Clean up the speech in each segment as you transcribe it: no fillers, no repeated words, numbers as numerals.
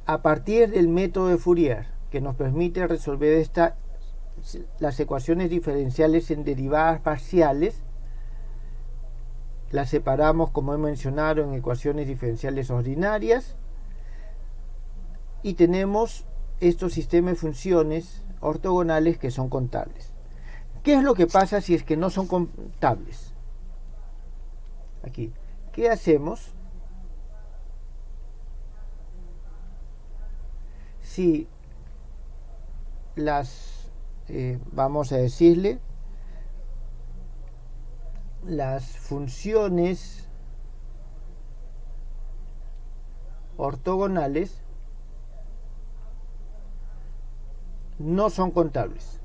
a partir del método de Fourier, que nos permite resolver las ecuaciones diferenciales en derivadas parciales, las separamos, como he mencionado, en ecuaciones diferenciales ordinarias, y tenemos estos sistemas de funciones ortogonales que son contables. ¿Qué es lo que pasa si es que no son contables? Aquí, ¿qué hacemos si vamos a decirle, las funciones ortogonales no son contables?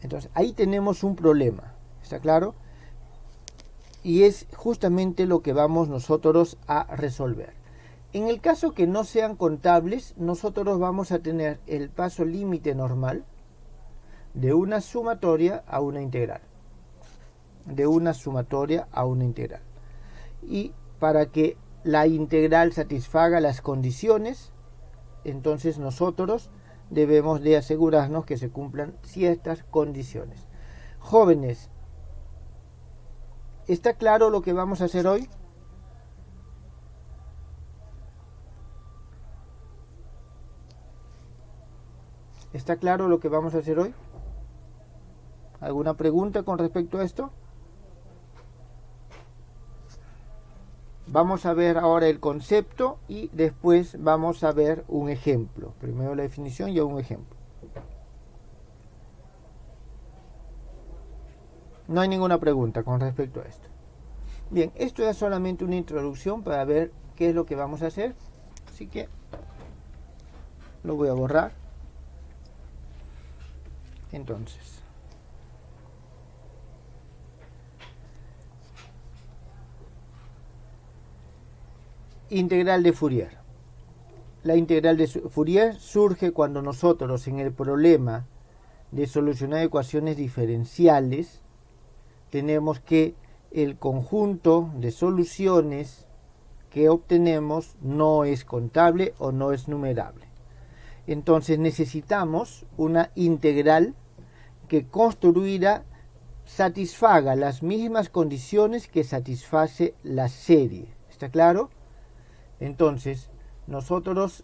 Entonces, ahí tenemos un problema, ¿está claro? Y es justamente lo que vamos nosotros a resolver. En el caso que no sean contables, nosotros vamos a tener el paso límite normal de una sumatoria a una integral. De una sumatoria a una integral. Y para que la integral satisfaga las condiciones, entonces nosotros debemos de asegurarnos que se cumplan ciertas condiciones. Jóvenes, ¿está claro lo que vamos a hacer hoy? ¿Está claro lo que vamos a hacer hoy? ¿Alguna pregunta con respecto a esto? Vamos a ver ahora el concepto y después vamos a ver un ejemplo. Primero la definición y un ejemplo. No hay ninguna pregunta con respecto a esto. Bien, esto es solamente una introducción para ver qué es lo que vamos a hacer. Así que lo voy a borrar. Entonces, integral de Fourier. La integral de Fourier surge cuando nosotros en el problema de solucionar ecuaciones diferenciales tenemos que el conjunto de soluciones que obtenemos no es contable o no es numerable. Entonces necesitamos una integral que construida satisfaga las mismas condiciones que satisface la serie. ¿Está claro? Entonces nosotros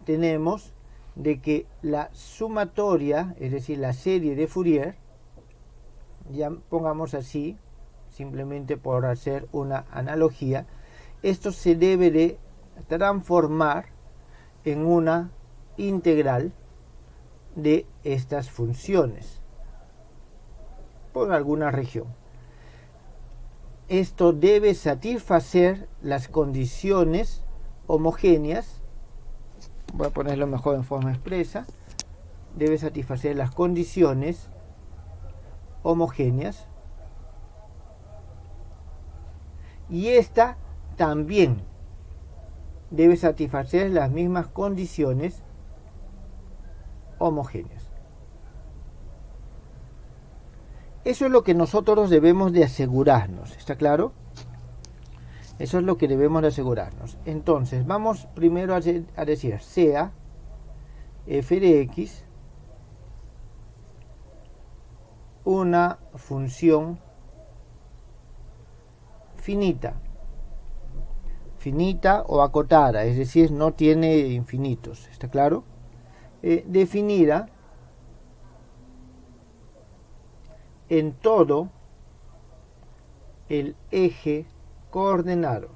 tenemos de que la sumatoria, es decir, la serie de Fourier, ya pongamos así, simplemente por hacer una analogía, esto se debe de transformar en una integral de estas funciones por alguna región. Esto debe satisfacer las condiciones homogéneas, voy a ponerlo mejor en forma expresa, debe satisfacer las condiciones homogéneas, y esta también debe satisfacer las mismas condiciones homogéneas. Eso es lo que nosotros debemos de asegurarnos, ¿está claro? Eso es lo que debemos de asegurarnos. Entonces, vamos primero a decir, sea f de x una función finita o acotada, es decir, no tiene infinitos, ¿está claro? Definida en todo el eje coordenado.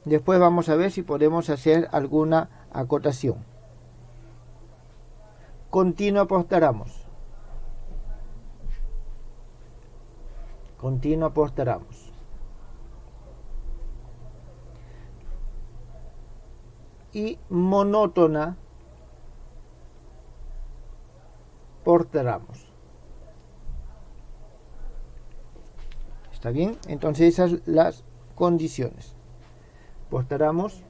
Después vamos a ver si podemos hacer alguna acotación. Continua posteramos. Continua posteramos. Y monótona posteramos. ¿Está bien? Entonces esas son las condiciones. Posteramos,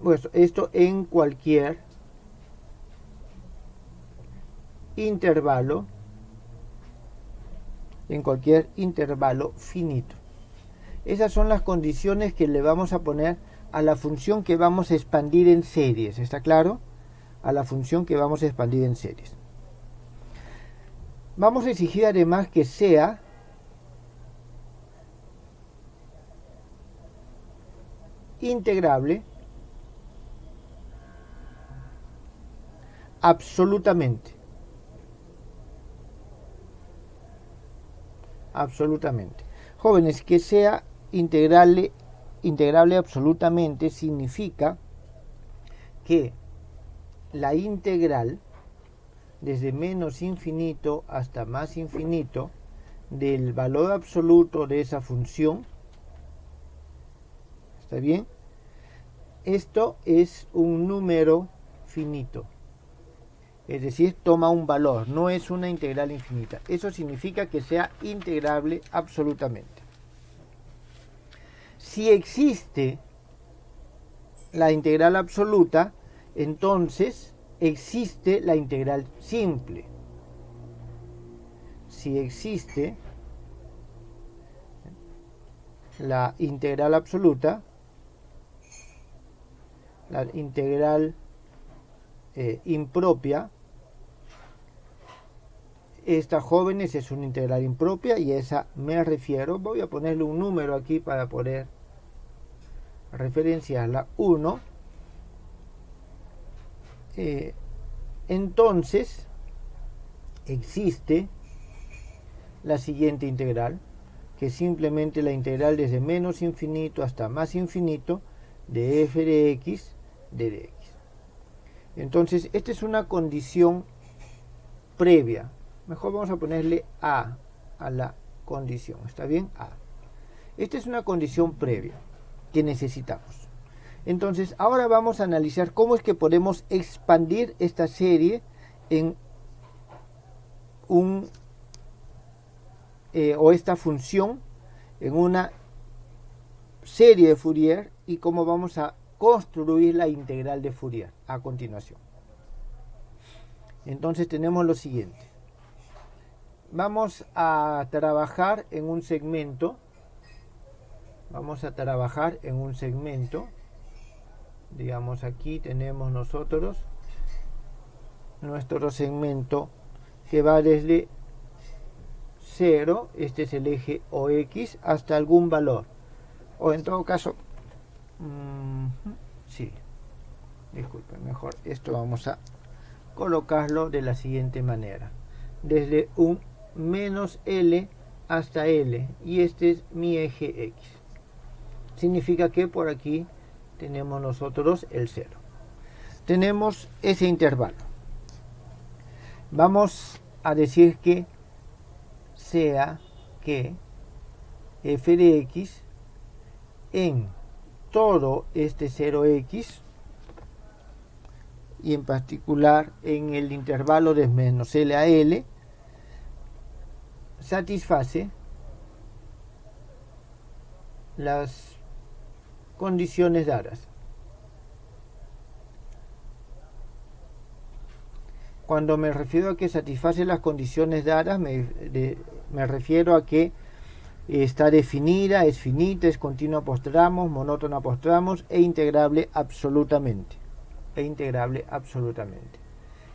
pues esto en cualquier intervalo en cualquier intervalo finito. Esas son las condiciones que le vamos a poner a la función que vamos a expandir en series. ¿Está claro? A la función que vamos a expandir en series. Vamos a exigir además que sea integrable absolutamente. Absolutamente. Jóvenes, que sea integrable absolutamente significa que la integral desde menos infinito hasta más infinito del valor absoluto de esa función, ¿está bien? Esto es un número finito, es decir, toma un valor, no es una integral infinita. Eso significa que sea integrable absolutamente. Si existe la integral absoluta, entonces existe la integral simple. Si existe la integral absoluta, la integral impropia, esta, jóvenes, es una integral impropia y a esa me refiero. Voy a ponerle un número aquí para poder referenciarla, 1. Entonces existe la siguiente integral, que es simplemente la integral desde menos infinito hasta más infinito de f de x de dx. Entonces esta es una condición previa. Mejor vamos a ponerle a la condición. ¿Está bien? A. Esta es una condición previa que necesitamos. Entonces, ahora vamos a analizar cómo es que podemos expandir esta serie en o esta función en una serie de Fourier y cómo vamos a construir la integral de Fourier a continuación. Entonces tenemos lo siguiente. Vamos a trabajar en un segmento. Digamos, aquí tenemos nosotros nuestro segmento que va desde 0, este es el eje OX, hasta algún valor. O en todo caso, sí, disculpen, mejor esto vamos a colocarlo de la siguiente manera. Desde un menos L hasta L, y este es mi eje X. Significa que por aquí tenemos nosotros el 0. Tenemos ese intervalo. Vamos a decir que sea que f de x en todo este 0x y en particular en el intervalo de menos L a L satisface las condiciones dadas. Cuando me refiero a que satisface las condiciones dadas, me refiero a que está definida, es finita, es continua post tramos, monótona post tramos e integrable absolutamente.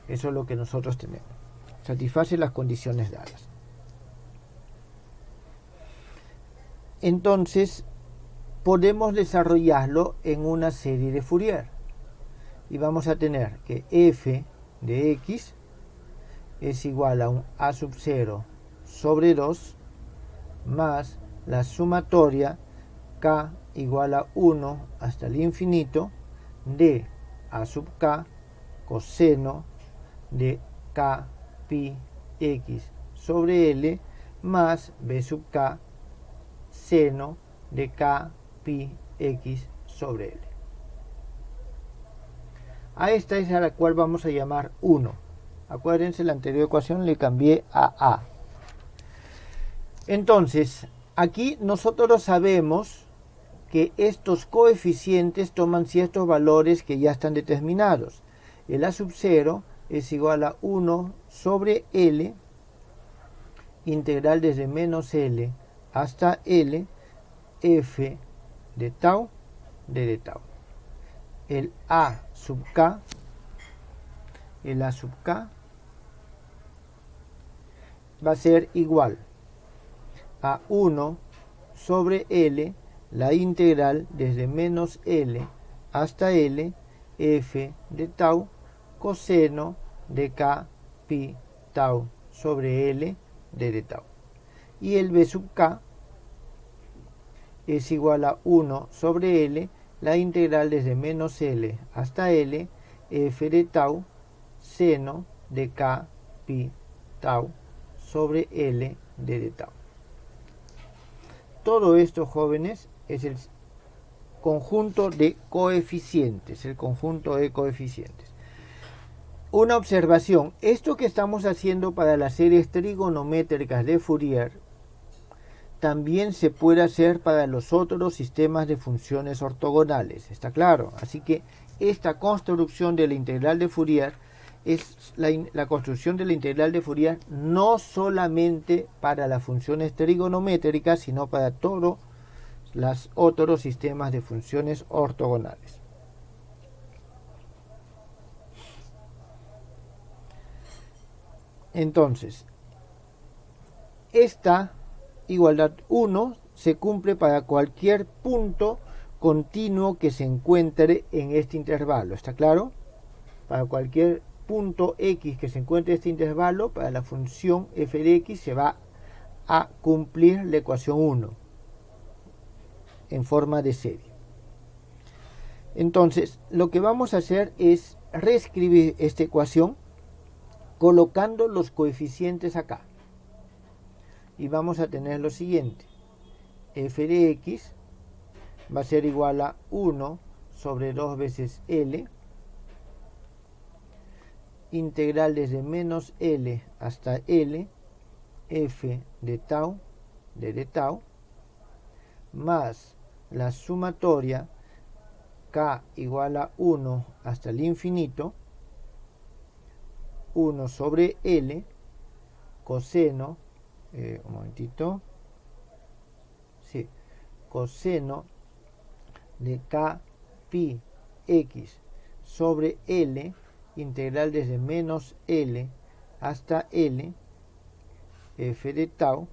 Eso es lo que nosotros tenemos. Satisface las condiciones dadas. Entonces, podemos desarrollarlo en una serie de Fourier. Y vamos a tener que f de x es igual a un a sub 0 sobre 2 más la sumatoria k igual a 1 hasta el infinito de a sub k coseno de k pi x sobre L más b sub k seno de k pi x sobre L. A esta es a la cual vamos a llamar 1. Acuérdense, la anterior ecuación le cambié a A. Entonces, aquí nosotros sabemos que estos coeficientes toman ciertos valores que ya están determinados. El A sub 0 es igual a 1 sobre L integral desde menos L hasta L, f de tau de tau. El A sub k va a ser igual a 1 sobre L, la integral desde menos L hasta L, f de tau coseno de k pi tau sobre L de tau. Y el B sub k es igual a 1 sobre L, la integral desde menos L hasta L, f de tau seno de k pi tau sobre L de tau. Todo esto, jóvenes, es el conjunto de coeficientes, Una observación: esto que estamos haciendo para las series trigonométricas de Fourier también se puede hacer para los otros sistemas de funciones ortogonales, ¿está claro? Así que esta construcción de la integral de Fourier es la construcción de la integral de Fourier no solamente para las funciones trigonométricas, sino para todos los otros sistemas de funciones ortogonales. Entonces, esta igualdad 1 se cumple para cualquier punto continuo que se encuentre en este intervalo, ¿está claro? Para cualquier punto x que se encuentre en este intervalo, para la función f de x se va a cumplir la ecuación 1 en forma de serie. Entonces, lo que vamos a hacer es reescribir esta ecuación colocando los coeficientes acá. Y vamos a tener lo siguiente: f de x va a ser igual a 1 sobre 2 veces L, integral desde menos L hasta L, f de tau de tau, más la sumatoria k igual a 1 hasta el infinito, 1 sobre L, coseno, un momentito, sí, coseno de k pi x sobre L, integral desde menos L hasta L, f de tau,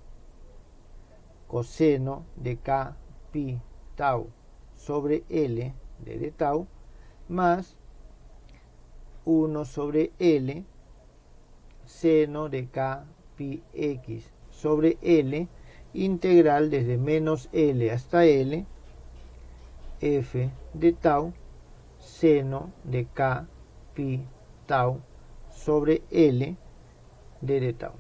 coseno de k pi tau sobre L de tau, más 1 sobre L, seno de k pi x sobre L, integral desde menos L hasta L, f de tau, seno de k pi tau sobre L de tau.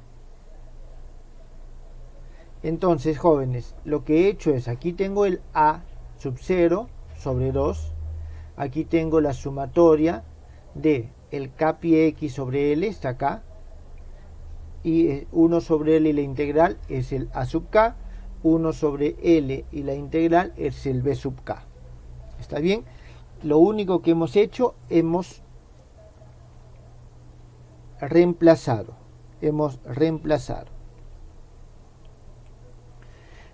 Entonces, jóvenes, lo que he hecho es, aquí tengo el A sub 0 sobre 2, aquí tengo la sumatoria de el k pi x sobre L, está acá, y 1 sobre L y la integral es el A sub k, 1 sobre L y la integral es el B sub k. ¿Está bien? Lo único que hemos hecho, hemos reemplazado.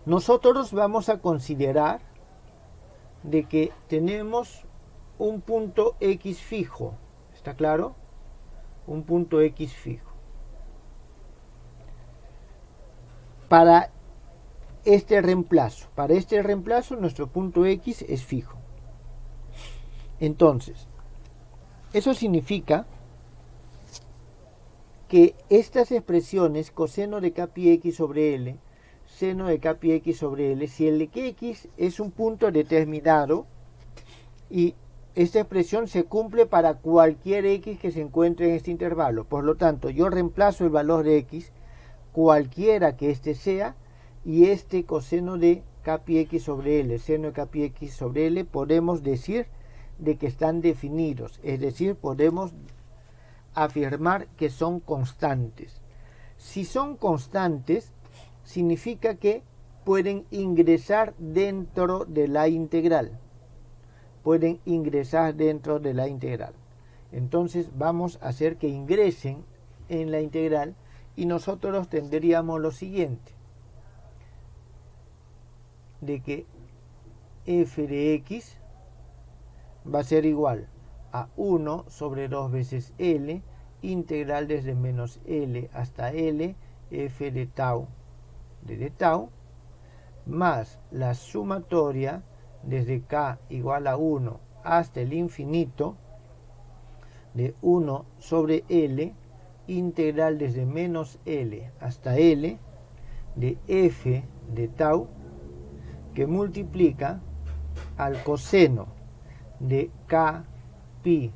Nosotros vamos a considerar de que tenemos un punto X fijo. ¿Está claro? Un punto X fijo. Para este reemplazo, nuestro punto X es fijo. Entonces, eso significa que estas expresiones, coseno de k pi x sobre L, seno de k pi x sobre L, si el x es un punto determinado y esta expresión se cumple para cualquier x que se encuentre en este intervalo, por lo tanto yo reemplazo el valor de x, cualquiera que este sea, y este coseno de k pi x sobre L, seno de k pi x sobre L, podemos decir de que están definidos, es decir, podemos afirmar que son constantes. Si son constantes, significa que pueden ingresar dentro de la integral. Entonces vamos a hacer que ingresen en la integral y nosotros tendríamos lo siguiente, de que f de x va a ser igual a 1 sobre 2 veces L, integral desde menos L hasta L, f de tau más la sumatoria desde k igual a 1 hasta el infinito de 1 sobre L, integral desde menos L hasta L, de f de tau, que multiplica al coseno de k pi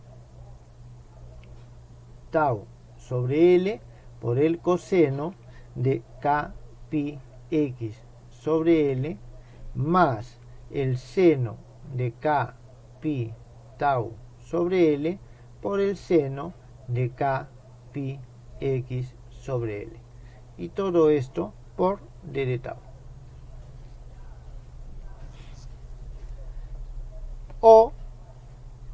tau sobre L por el coseno de k pi x sobre L más el seno de k pi tau sobre L por el seno de k pi x sobre L. Y todo esto por d de tau. O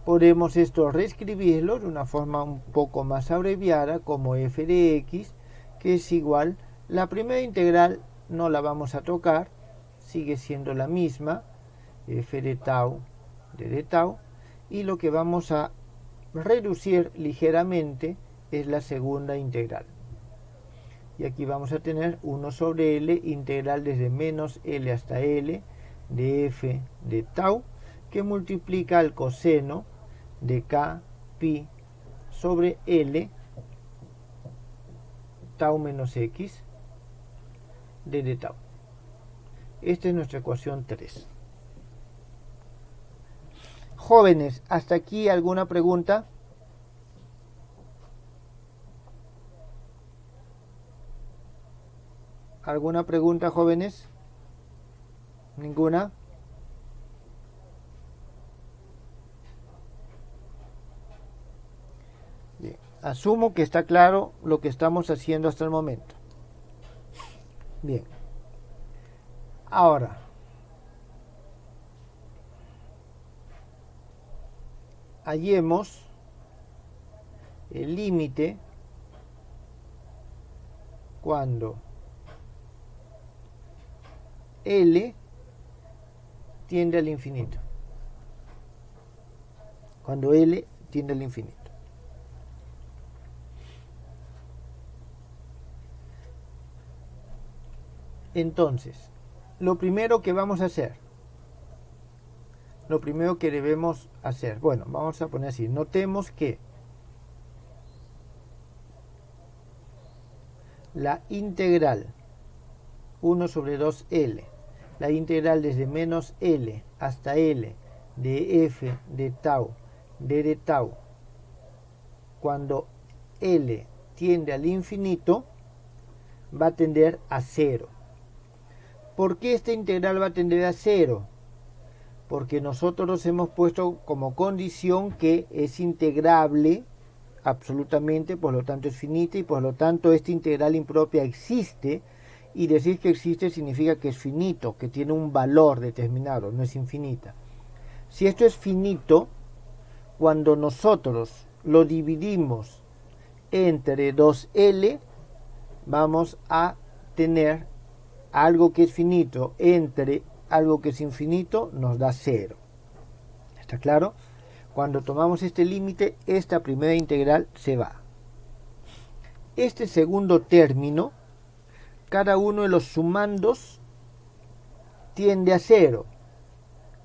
podemos esto reescribirlo de una forma un poco más abreviada como f de x, que es igual, la primera integral no la vamos a tocar, sigue siendo la misma, f de tau d de tau, y lo que vamos a reducir ligeramente es la segunda integral. Y aquí vamos a tener 1 sobre L, integral desde menos L hasta L, de f de tau, que multiplica al coseno de k pi sobre L, tau menos x, de tau. Esta es nuestra ecuación 3. Jóvenes, ¿hasta aquí alguna pregunta? ¿Alguna pregunta, jóvenes? ¿Ninguna? Bien. Asumo que está claro lo que estamos haciendo hasta el momento. Bien. Ahora, hallemos el límite cuando L tiende al infinito. Cuando L tiende al infinito. Entonces, lo primero que vamos a hacer, lo primero que debemos hacer, bueno, vamos a poner así, notemos que la integral 1 sobre 2L, la integral desde menos L hasta L de f de tau d de tau, cuando L tiende al infinito, va a tender a 0. ¿Por qué esta integral va a tender a 0? Porque nosotros hemos puesto como condición que es integrable absolutamente, por lo tanto es finita, y por lo tanto esta integral impropia existe, y decir que existe significa que es finito, que tiene un valor determinado, no es infinita. Si esto es finito, cuando nosotros lo dividimos entre 2L, vamos a tener algo que es finito entre algo que es infinito, nos da 0. ¿Está claro? Cuando tomamos este límite, esta primera integral se va. Este segundo término, cada uno de los sumandos tiende a 0.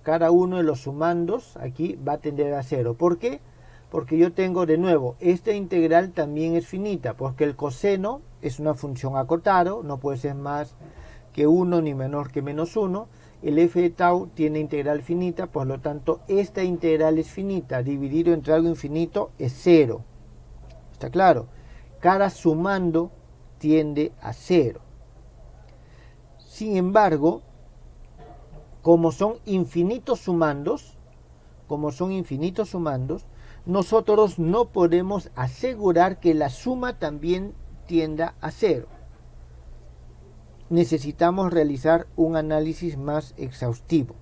Cada uno de los sumandos aquí va a tender a 0. ¿Por qué? Porque yo tengo de nuevo, esta integral también es finita, porque el coseno es una función acotado, no puede ser más que 1 ni menor que menos 1. El f de tau tiene integral finita, por lo tanto esta integral es finita, dividido entre algo infinito es 0. ¿Está claro? Cada sumando tiende a 0. Sin embargo, como son infinitos sumandos, nosotros no podemos asegurar que la suma también tienda a 0. Necesitamos realizar un análisis más exhaustivo.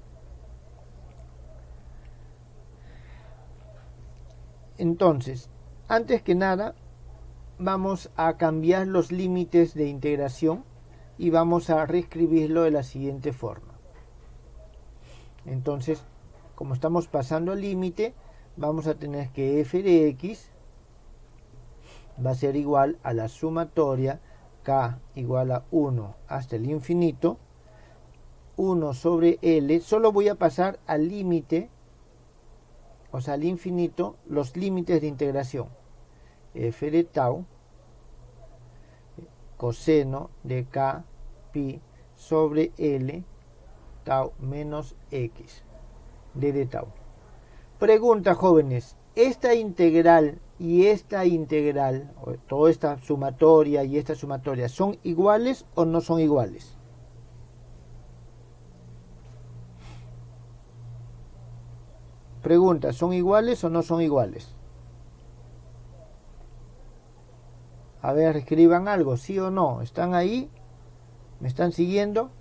Entonces, antes que nada, vamos a cambiar los límites de integración y vamos a reescribirlo de la siguiente forma. Entonces, como estamos pasando al límite, vamos a tener que f de x va a ser igual a la sumatoria k igual a 1 hasta el infinito, 1 sobre L. Solo voy a pasar al límite, o sea, al infinito, los límites de integración. F de tau coseno de k pi sobre L tau menos x de tau. Pregunta, jóvenes, esta integral y esta integral, o toda esta sumatoria y esta sumatoria, ¿son iguales o no son iguales? Pregunta, ¿son iguales o no son iguales? A ver, escriban algo, sí o no. ¿Están ahí? ¿Me están siguiendo?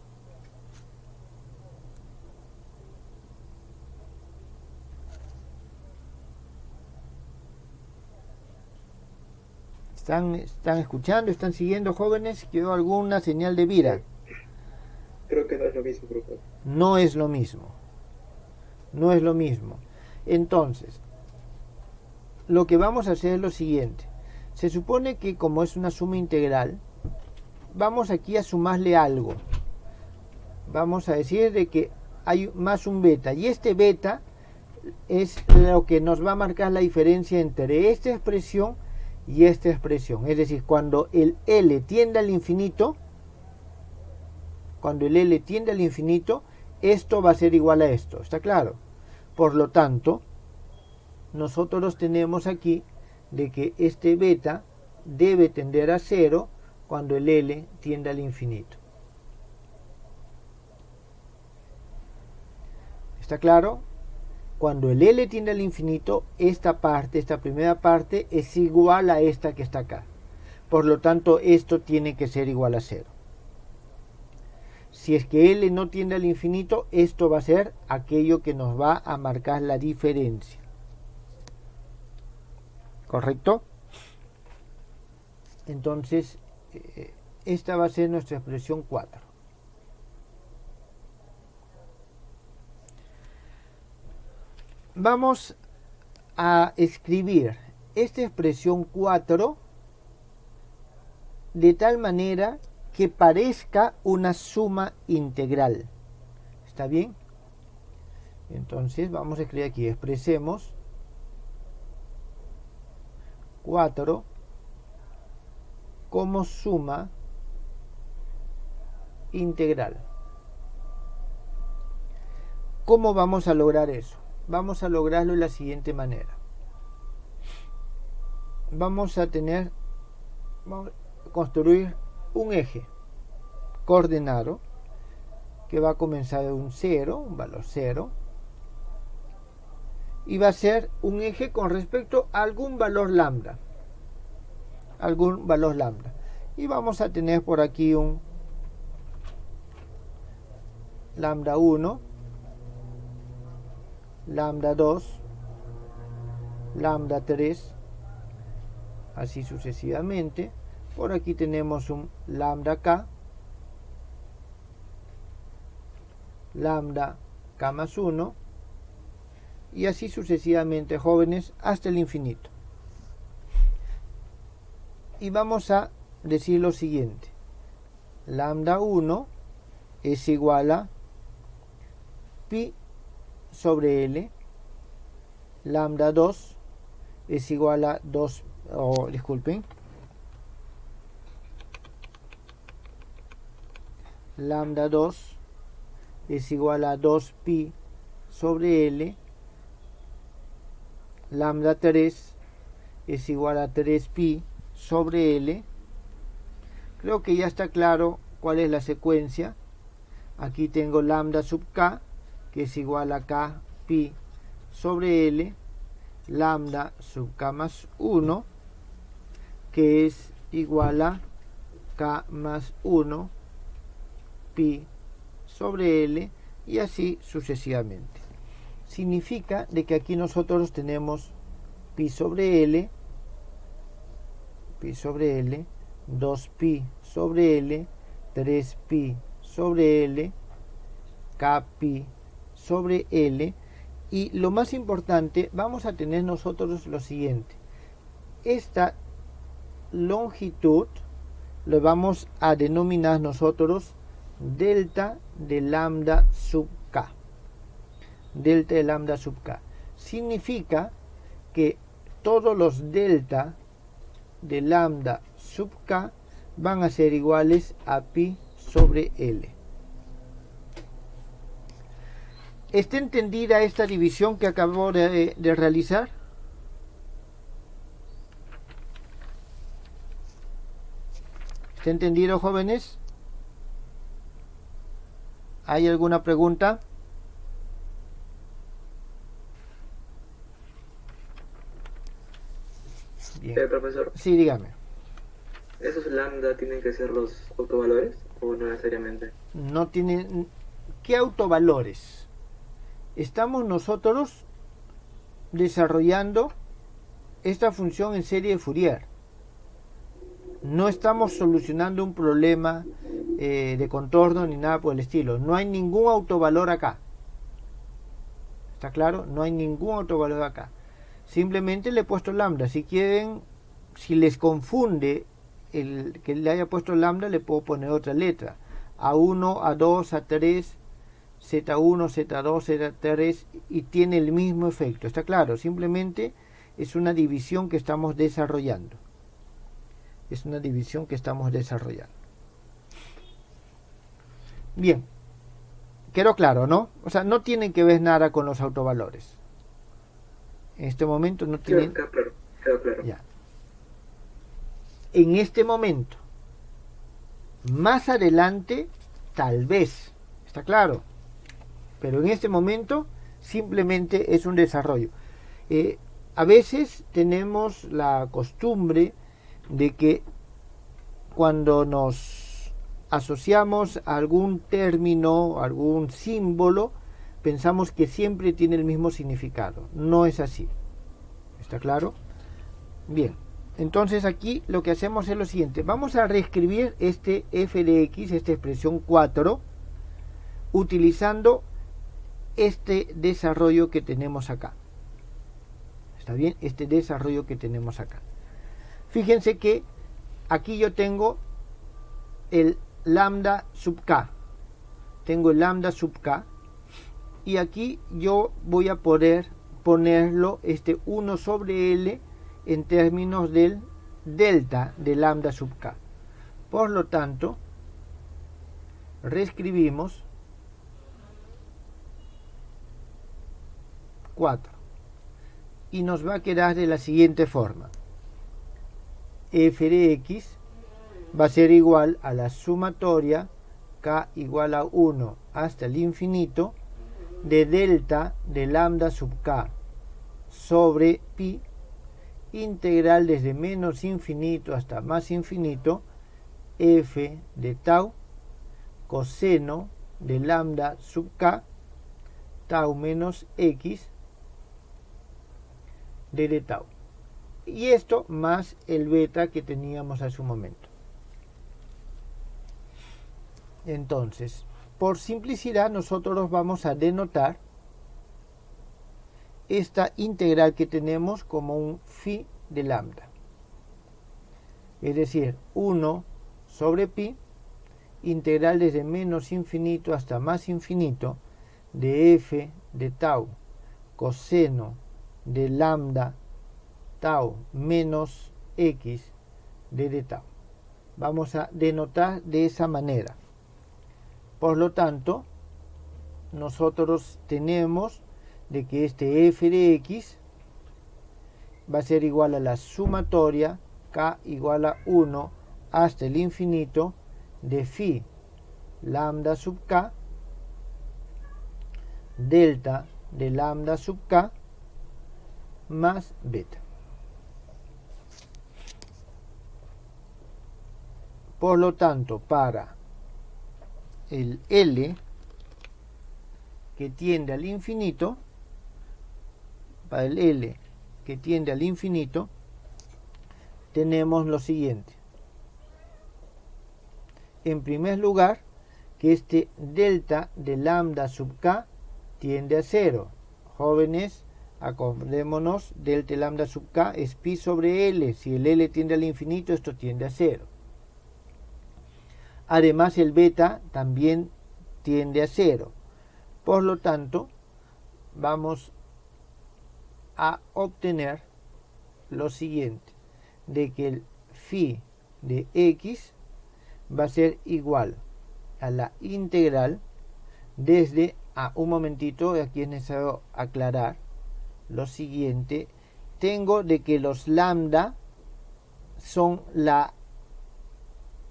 ¿Están escuchando? ¿Están siguiendo, jóvenes? ¿Quedó alguna señal de vida? Creo que no es lo mismo, profesor. No es lo mismo. No es lo mismo. Entonces, lo que vamos a hacer es lo siguiente. Se supone que como es una suma integral, vamos aquí a sumarle algo. Vamos a decir de que hay más un beta. Y este beta es lo que nos va a marcar la diferencia entre esta expresión y esta expresión. Es decir, cuando el L tiende al infinito, esto va a ser igual a esto. ¿Está claro? Por lo tanto, nosotros tenemos aquí de que este beta debe tender a 0 cuando el L tiende al infinito. ¿Está claro? Cuando el L tiende al infinito, esta primera parte, es igual a esta que está acá. Por lo tanto, esto tiene que ser igual a 0. Si es que L no tiende al infinito, esto va a ser aquello que nos va a marcar la diferencia. ¿Correcto? Entonces, esta va a ser nuestra expresión 4. Vamos a escribir esta expresión 4 de tal manera que parezca una suma integral. ¿Está bien? Entonces vamos a escribir aquí, expresemos 4 como suma integral. ¿Cómo vamos a lograr eso? Vamos a lograrlo de la siguiente manera. Vamos a construir un eje coordenado que va a comenzar de un 0, un valor 0, y va a ser un eje con respecto a algún valor lambda. Y vamos a tener por aquí un lambda 1, lambda 2, lambda 3, así sucesivamente. Por aquí tenemos un lambda k, lambda k más 1, y así sucesivamente, jóvenes, hasta el infinito. Y vamos a decir lo siguiente: lambda 1 es igual a pi sobre L, lambda 2 es igual a 2, lambda 2 es igual a 2 pi sobre L, lambda 3 es igual a 3 pi sobre L. Creo que ya está claro cuál es la secuencia. Aquí tengo lambda sub k, que es igual a k pi sobre L, lambda sub k más 1, que es igual a k más 1 pi sobre L, y así sucesivamente. Significa de que aquí nosotros tenemos pi sobre L, pi sobre L, 2pi sobre L, 3pi sobre L, kpi sobre L. Y lo más importante, vamos a tener nosotros lo siguiente. Esta longitud lo vamos a denominar nosotros delta de lambda sub k. Delta de lambda sub k. Significa que todos los delta de lambda sub k van a ser iguales a pi sobre L. ¿Está entendida esta división que acabo de realizar? ¿Está entendido, jóvenes? ¿Hay alguna pregunta? Bien. Profesor. Sí, dígame. ¿Esos lambda tienen que ser los autovalores o no necesariamente? No tienen... ¿Qué autovalores? Estamos nosotros desarrollando esta función en serie de Fourier. No estamos solucionando un problema de contorno ni nada por el estilo. No hay ningún autovalor acá. ¿Está claro? No hay ningún autovalor acá. Simplemente le he puesto lambda. Si quieren, si les confunde el que le haya puesto lambda, le puedo poner otra letra. A1, A2, A3, Z1, Z2, Z3 y tiene el mismo efecto. ¿Está claro? Simplemente es una división que estamos desarrollando. Es una división que estamos desarrollando. Bien. Quedó claro, ¿no? O sea, no tienen que ver nada con los autovalores. En este momento no tienen... Quedó claro. Ya. En este momento. Más adelante, tal vez. ¿Está claro? Pero en este momento simplemente es un desarrollo. A veces tenemos la costumbre de que cuando nos asociamos a algún término, algún símbolo, pensamos que siempre tiene el mismo significado. No es así. ¿Está claro? Bien. Entonces aquí lo que hacemos es lo siguiente. Vamos a reescribir este f de x, esta expresión 4, utilizando este desarrollo que tenemos acá. ¿Está bien? Este desarrollo que tenemos acá. Fíjense que aquí yo tengo el lambda sub k. Tengo el lambda sub k. Y aquí yo voy a poder ponerlo 1 sobre L en términos del delta de lambda sub k. Por lo tanto, reescribimos 4 y nos va a quedar de la siguiente forma. F de x va a ser igual a la sumatoria k igual a 1 hasta el infinito de delta de lambda sub k sobre pi integral desde menos infinito hasta más infinito f de tau coseno de lambda sub k tau menos x de tau. Y esto más el beta que teníamos hace un momento. Entonces, por simplicidad, nosotros vamos a denotar esta integral que tenemos como un phi de lambda. Es decir, 1 sobre pi, integral desde menos infinito hasta más infinito, de f de tau coseno de lambda tau menos x de tau. Vamos a denotar de esa manera. Por lo tanto, nosotros tenemos de que este f de x va a ser igual a la sumatoria k igual a 1 hasta el infinito de phi lambda sub k delta de lambda sub k más beta. Por lo tanto, para el L que tiende al infinito, tenemos lo siguiente. En primer lugar, que este delta de lambda sub k tiende a 0. Jóvenes, acordémonos, delta lambda sub k es pi sobre L. Si el L tiende al infinito, esto tiende a 0. Además, el beta también tiende a 0. Por lo tanto, vamos a obtener lo siguiente, de que el phi de x va a ser igual a la integral desde, un momentito, aquí es necesario aclarar lo siguiente, tengo de que los lambda son la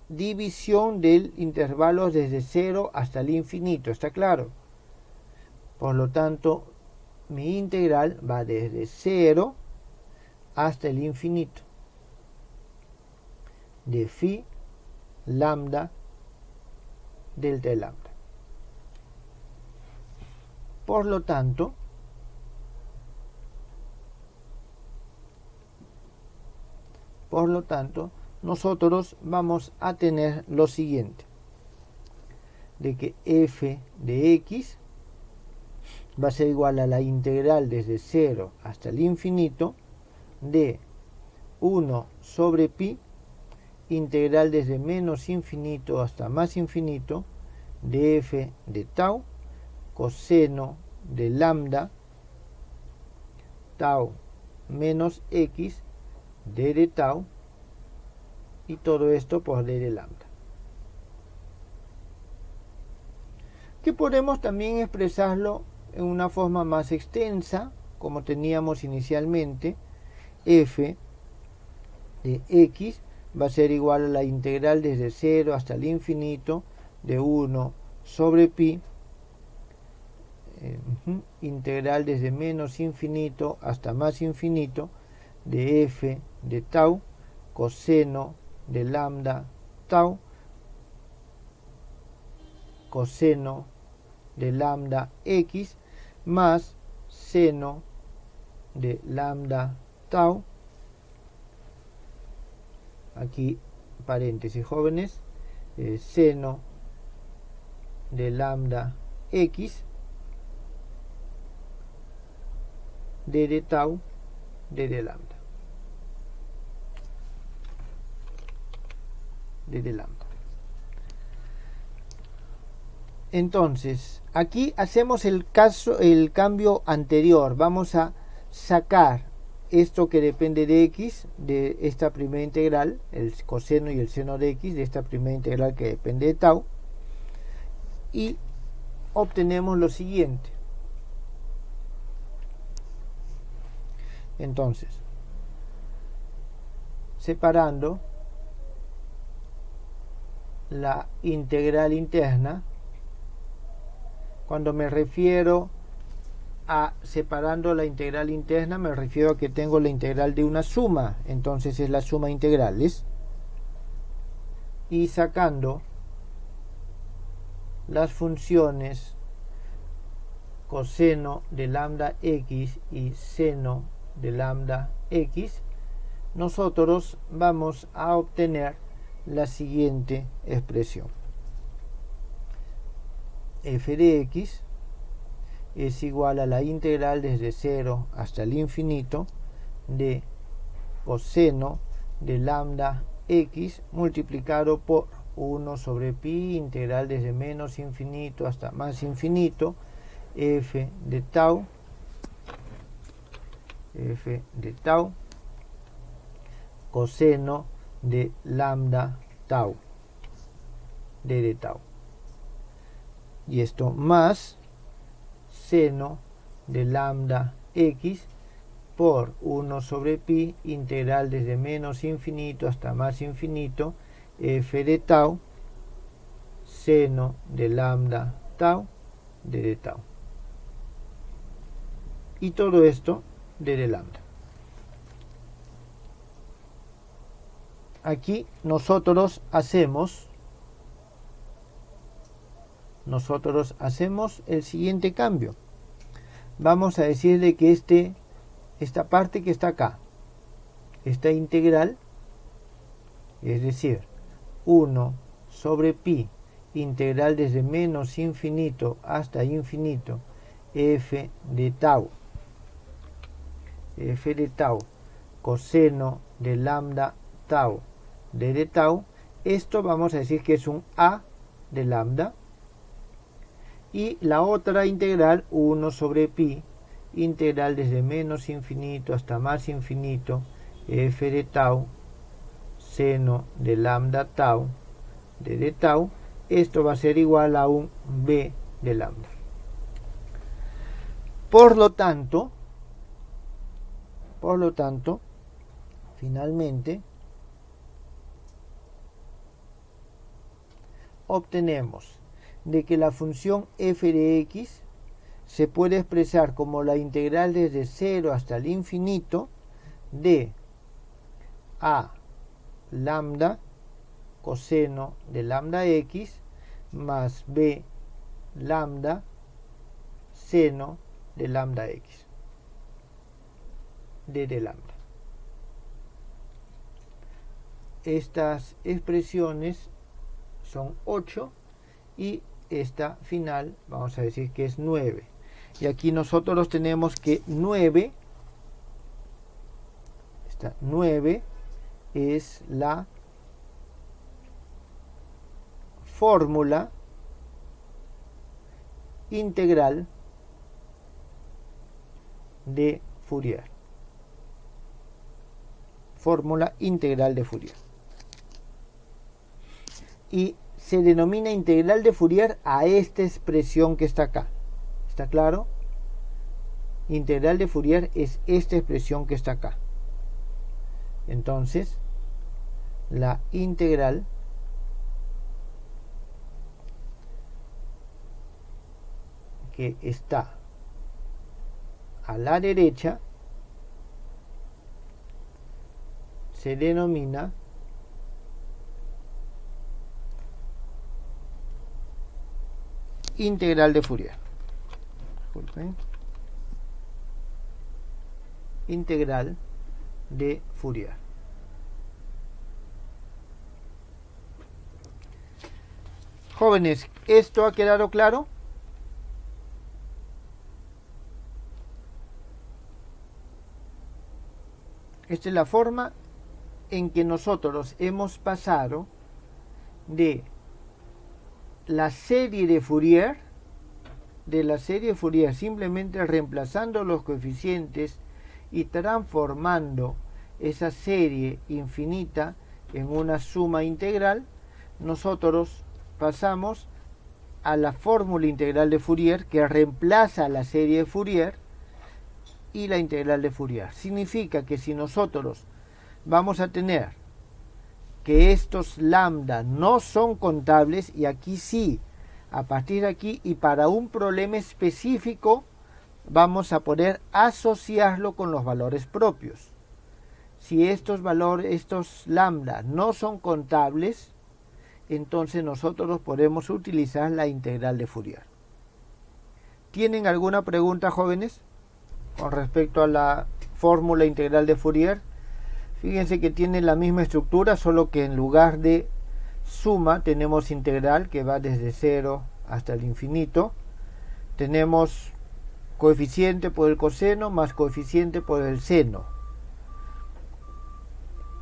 división del intervalo desde 0 hasta el infinito, ¿está claro? Por lo tanto, mi integral va desde 0 hasta el infinito de phi lambda delta de lambda. Por lo tanto, nosotros vamos a tener lo siguiente, de que f de x va a ser igual a la integral desde 0 hasta el infinito de 1 sobre pi, integral desde menos infinito hasta más infinito, de f de tau, coseno de lambda, tau menos x, d de tau, y todo esto por d de lambda. Que podemos también expresarlo en una forma más extensa, como teníamos inicialmente, f de x va a ser igual a la integral desde 0 hasta el infinito de 1 sobre pi, integral desde menos infinito hasta más infinito de f de tau, coseno de lambda tau, coseno de lambda x, más seno de lambda tau, aquí paréntesis jóvenes, seno de lambda x, d de tau, d de lambda, d de lambda. Entonces, aquí hacemos el cambio anterior. Vamos a sacar esto que depende de x, de esta primera integral, el coseno y el seno de x, de esta primera integral que depende de tau, y obtenemos lo siguiente. Entonces, separando la integral interna, cuando me refiero a separando la integral interna, me refiero a que tengo la integral de una suma, entonces es la suma integrales, y sacando las funciones coseno de lambda x y seno de lambda x, nosotros vamos a obtener la siguiente expresión. F de x es igual a la integral desde 0 hasta el infinito de coseno de lambda x multiplicado por 1 sobre pi, integral desde menos infinito hasta más infinito, f de tau, coseno de lambda tau, d de tau. Y esto más seno de lambda x por 1 sobre pi, integral desde menos infinito hasta más infinito, f de tau, seno de lambda tau, d de tau. Y todo esto d de lambda. Aquí nosotros hacemos el siguiente cambio. Vamos a decirle que esta parte que está acá, esta integral, es decir, 1 sobre pi integral desde menos infinito hasta infinito f de tau coseno de lambda tau de tau. Esto vamos a decir que es un a de lambda, y la otra integral 1 sobre pi integral desde menos infinito hasta más infinito f de tau seno de lambda tau de tau. Esto va a ser igual a un b de lambda. Por lo tanto, finalmente obtenemos de que la función f de x se puede expresar como la integral desde 0 hasta el infinito de a lambda coseno de lambda x más b lambda seno de lambda x de lambda. Estas expresiones son 8 y esta final vamos a decir que es 9. Y aquí nosotros tenemos que 9, esta 9 es la fórmula integral de Fourier. Fórmula integral de Fourier. Y se denomina integral de Fourier a esta expresión que está acá. ¿Está claro? Integral de Fourier es esta expresión que está acá. Entonces, la integral que está a la derecha se denomina integral de Fourier. Disculpen. Integral de Fourier. Jóvenes, ¿esto ha quedado claro? Esta es la forma en que nosotros hemos pasado de la serie de Fourier, simplemente reemplazando los coeficientes y transformando esa serie infinita en una suma integral. Nosotros pasamos a la fórmula integral de Fourier, que reemplaza la serie de Fourier y la integral de Fourier. Significa que si nosotros vamos a tener que estos lambda no son contables, y aquí sí, a partir de aquí y para un problema específico vamos a poder asociarlo con los valores propios. Si estos valores, estos lambda no son contables, entonces nosotros podemos utilizar la integral de Fourier. ¿Tienen alguna pregunta, jóvenes, con respecto a la fórmula integral de Fourier? Fíjense que tiene la misma estructura, solo que en lugar de suma tenemos integral que va desde 0 hasta el infinito. Tenemos coeficiente por el coseno más coeficiente por el seno.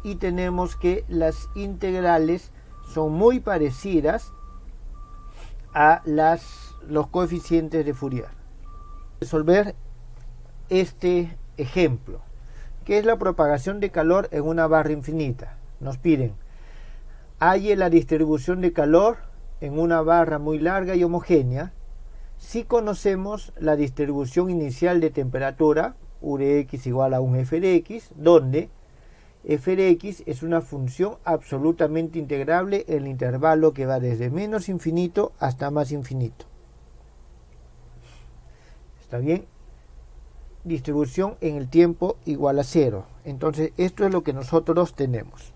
Y tenemos que las integrales son muy parecidas a los coeficientes de Fourier. Resolver este ejemplo, que es la propagación de calor en una barra infinita. Nos piden, halle la distribución de calor en una barra muy larga y homogénea si conocemos la distribución inicial de temperatura, U de x igual a un f de x, donde f de x es una función absolutamente integrable en el intervalo que va desde menos infinito hasta más infinito. ¿Está bien? Distribución en el tiempo igual a 0. Entonces esto es lo que nosotros tenemos.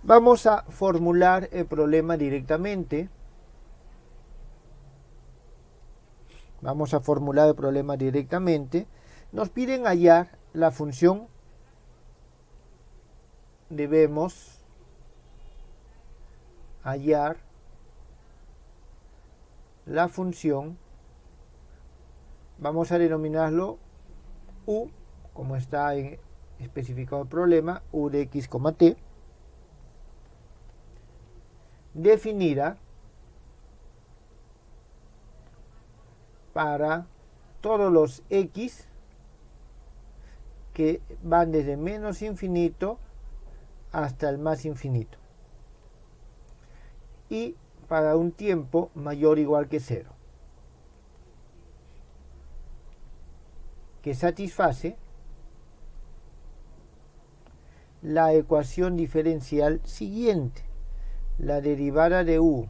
Vamos a formular el problema directamente. Nos piden hallar la función, debemos hallar la función, vamos a denominarlo u, como está especificado el problema, u de x, t, definida para todos los x que van desde menos infinito hasta el más infinito, y para un tiempo mayor o igual que 0, que satisface la ecuación diferencial siguiente: la derivada de u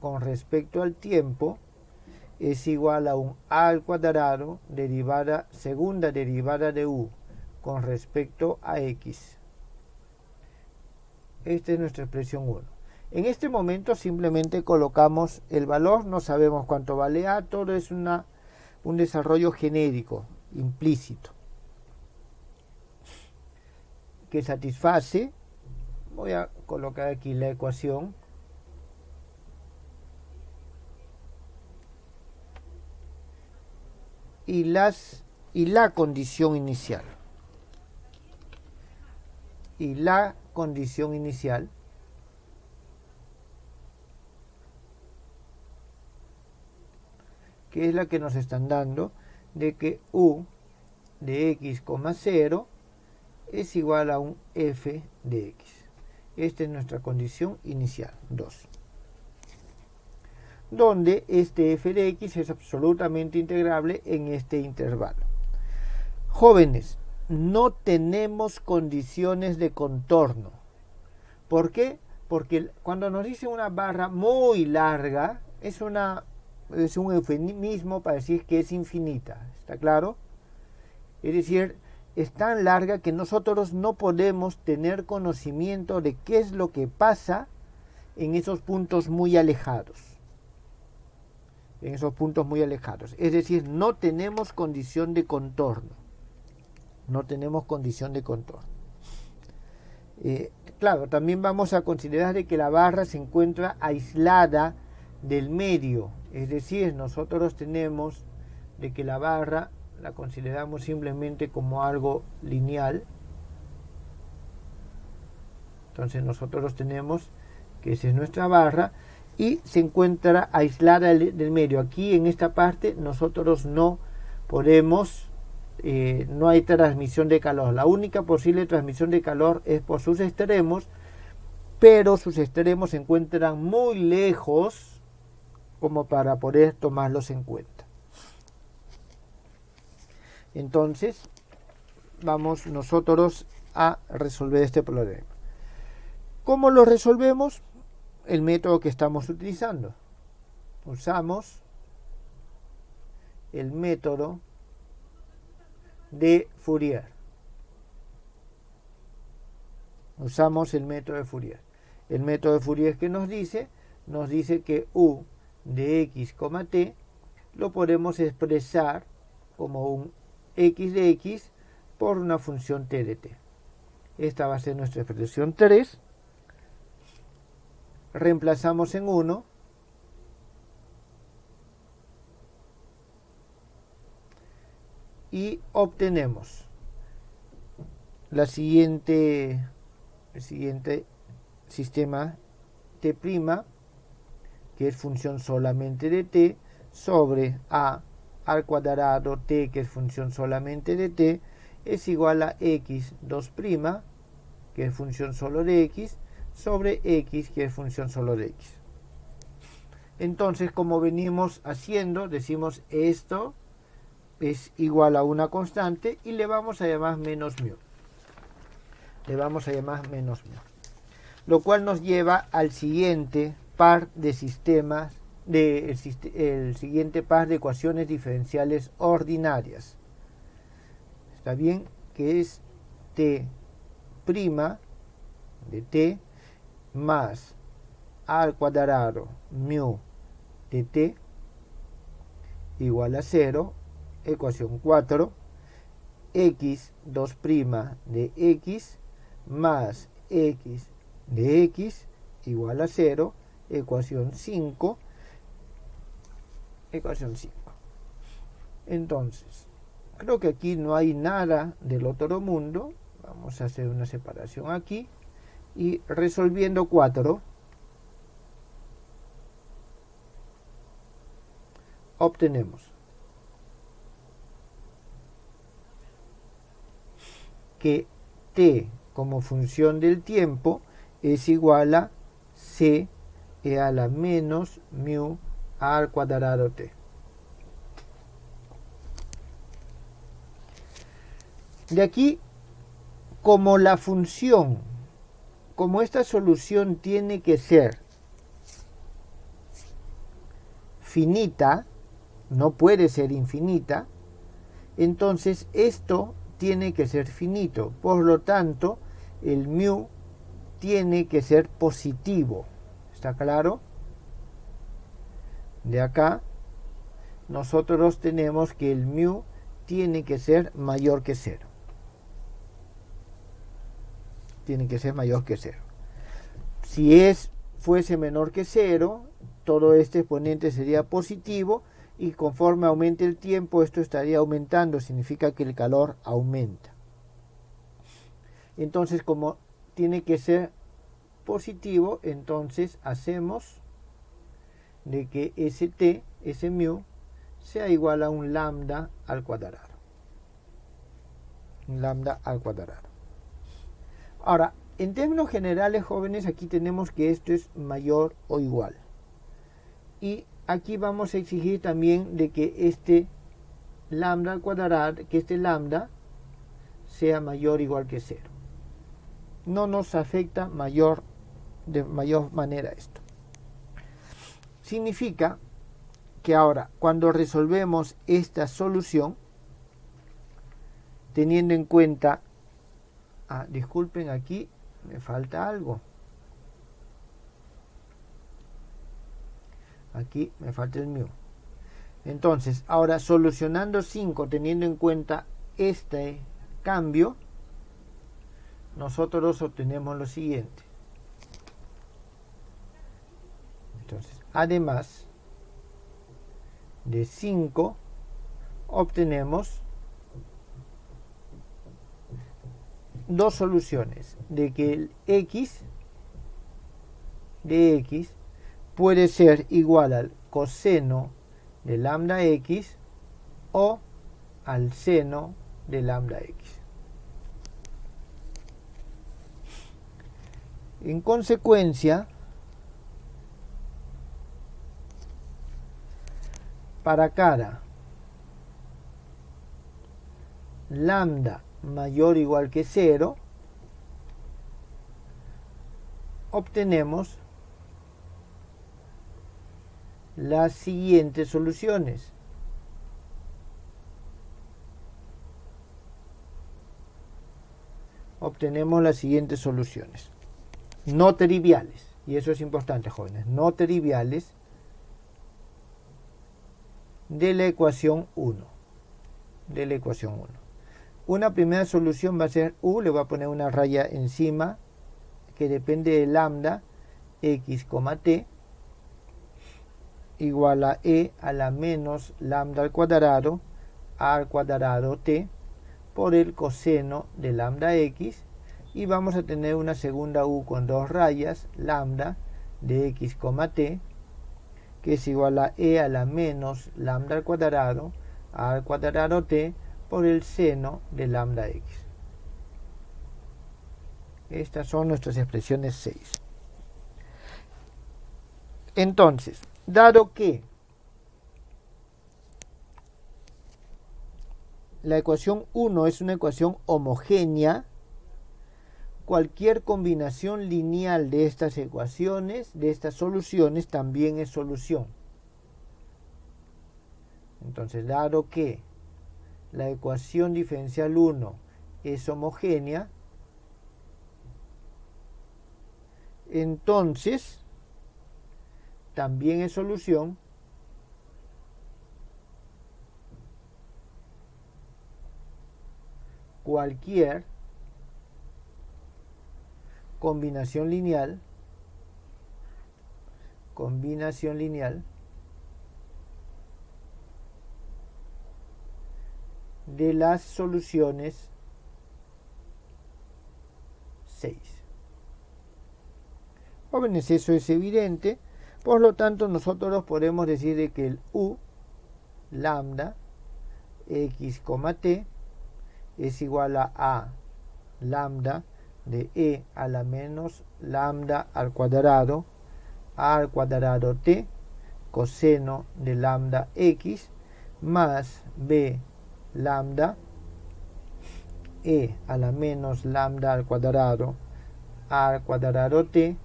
con respecto al tiempo es igual a un a al cuadrado segunda derivada de u con respecto a x. Esta es nuestra expresión 1. En este momento simplemente colocamos el valor, no sabemos cuánto vale a, todo es un desarrollo genérico, implícito, que satisface, voy a colocar aquí la ecuación, y la condición inicial. Y la condición inicial que es la que nos están dando, de que u de x, 0 es igual a un f de x. Esta es nuestra condición inicial, 2. Donde este f de x es absolutamente integrable en este intervalo. Jóvenes, no tenemos condiciones de contorno. ¿Por qué? Porque cuando nos dice una barra muy larga, es un eufemismo para decir que es infinita. ¿Está claro? Es decir, es tan larga que nosotros no podemos tener conocimiento de qué es lo que pasa en esos puntos muy alejados. En esos puntos muy alejados. Es decir, no tenemos condición de contorno. No tenemos condición de contorno. Claro, también vamos a considerar de que la barra se encuentra aislada del medio. Es decir, nosotros tenemos de que la barra la consideramos simplemente como algo lineal. Entonces nosotros tenemos que esa es nuestra barra y se encuentra aislada del medio. Aquí en esta parte nosotros no podemos, no hay transmisión de calor. La única posible transmisión de calor es por sus extremos, pero sus extremos se encuentran muy lejos como para poder tomarlos en cuenta. Entonces vamos nosotros a resolver este problema. ¿Cómo lo resolvemos? El método que estamos utilizando. Usamos el método de Fourier. Usamos el método de Fourier. El método de Fourier que nos dice que u de x, t lo podemos expresar como un x de x por una función t de t. Esta va a ser nuestra expresión 3. Reemplazamos en 1 y obtenemos el siguiente sistema t', que es función solamente de t, sobre a al cuadrado t, que es función solamente de t, es igual a x 2', que es función solo de x, sobre x, que es función solo de x. Entonces, como venimos haciendo, decimos esto es igual a una constante y le vamos a llamar menos mu. Le vamos a llamar menos mu. Lo cual nos lleva al siguiente par de sistemas, el siguiente par de ecuaciones diferenciales ordinarias. ¿Está bien? Que es t' de t más a al cuadrado mu de t igual a 0, ecuación 4, x 2' de x más x de x igual a 0, ecuación 5, ecuación 5. Entonces, creo que aquí no hay nada del otro mundo. Vamos a hacer una separación aquí. Y resolviendo 4, obtenemos que t como función del tiempo es igual a c e a la menos mu al cuadrado t. De aquí, como la función, como esta solución tiene que ser finita, no puede ser infinita, entonces esto tiene que ser finito. Por lo tanto, el mu tiene que ser positivo. ¿Está claro? De acá, nosotros tenemos que el mu tiene que ser mayor que 0. Tiene que ser mayor que 0. Si fuese menor que 0, todo este exponente sería positivo y conforme aumente el tiempo esto estaría aumentando, significa que el calor aumenta. Entonces, como tiene que ser positivo, entonces hacemos de que ese t, ese mu, sea igual a un lambda al cuadrado. Un lambda al cuadrado. Ahora, en términos generales, jóvenes, aquí tenemos que esto es mayor o igual. Y aquí vamos a exigir también de que este lambda al cuadrado, que este lambda sea mayor o igual que 0. No nos afecta de mayor manera esto. Significa que ahora, cuando resolvemos esta solución, teniendo en cuenta, disculpen, aquí me falta algo. Aquí me falta el mu. Entonces, ahora solucionando 5, teniendo en cuenta este cambio, nosotros obtenemos lo siguiente. Entonces, además de 5, obtenemos dos soluciones, de que el x de x puede ser igual al coseno de lambda x o al seno de lambda x. En consecuencia, para cada lambda mayor o igual que 0, obtenemos las siguientes soluciones. Obtenemos las siguientes soluciones. No triviales, y eso es importante, jóvenes, no triviales de la ecuación 1. De la ecuación 1. Una primera solución va a ser u, le voy a poner una raya encima, que depende de lambda x, t, igual a e a la menos lambda al cuadrado t por el coseno de lambda x, y vamos a tener una segunda u con dos rayas, lambda de x, t, que es igual a e a la menos lambda al cuadrado t por el seno de lambda x. Estas son nuestras expresiones 6. Entonces, dado que la ecuación 1 es una ecuación homogénea, cualquier combinación lineal de estas ecuaciones, de estas soluciones, también es solución. Entonces, dado que la ecuación diferencial 1 es homogénea, entonces también es solución cualquier combinación lineal combinación lineal de las soluciones 6. Jóvenes, eso es evidente. Por lo tanto, nosotros podemos decir de que el u lambda x, t es igual a lambda de e a la menos lambda al cuadrado t coseno de lambda x más b lambda e a la menos lambda al cuadrado t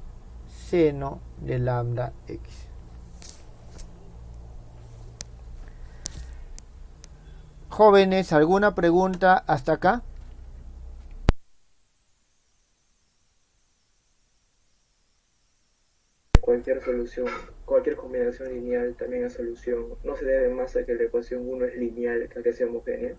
seno de lambda x. Jóvenes, ¿alguna pregunta hasta acá? Cualquier solución, cualquier combinación lineal también es solución. No se debe más a que la ecuación 1 es lineal que a que sea homogénea.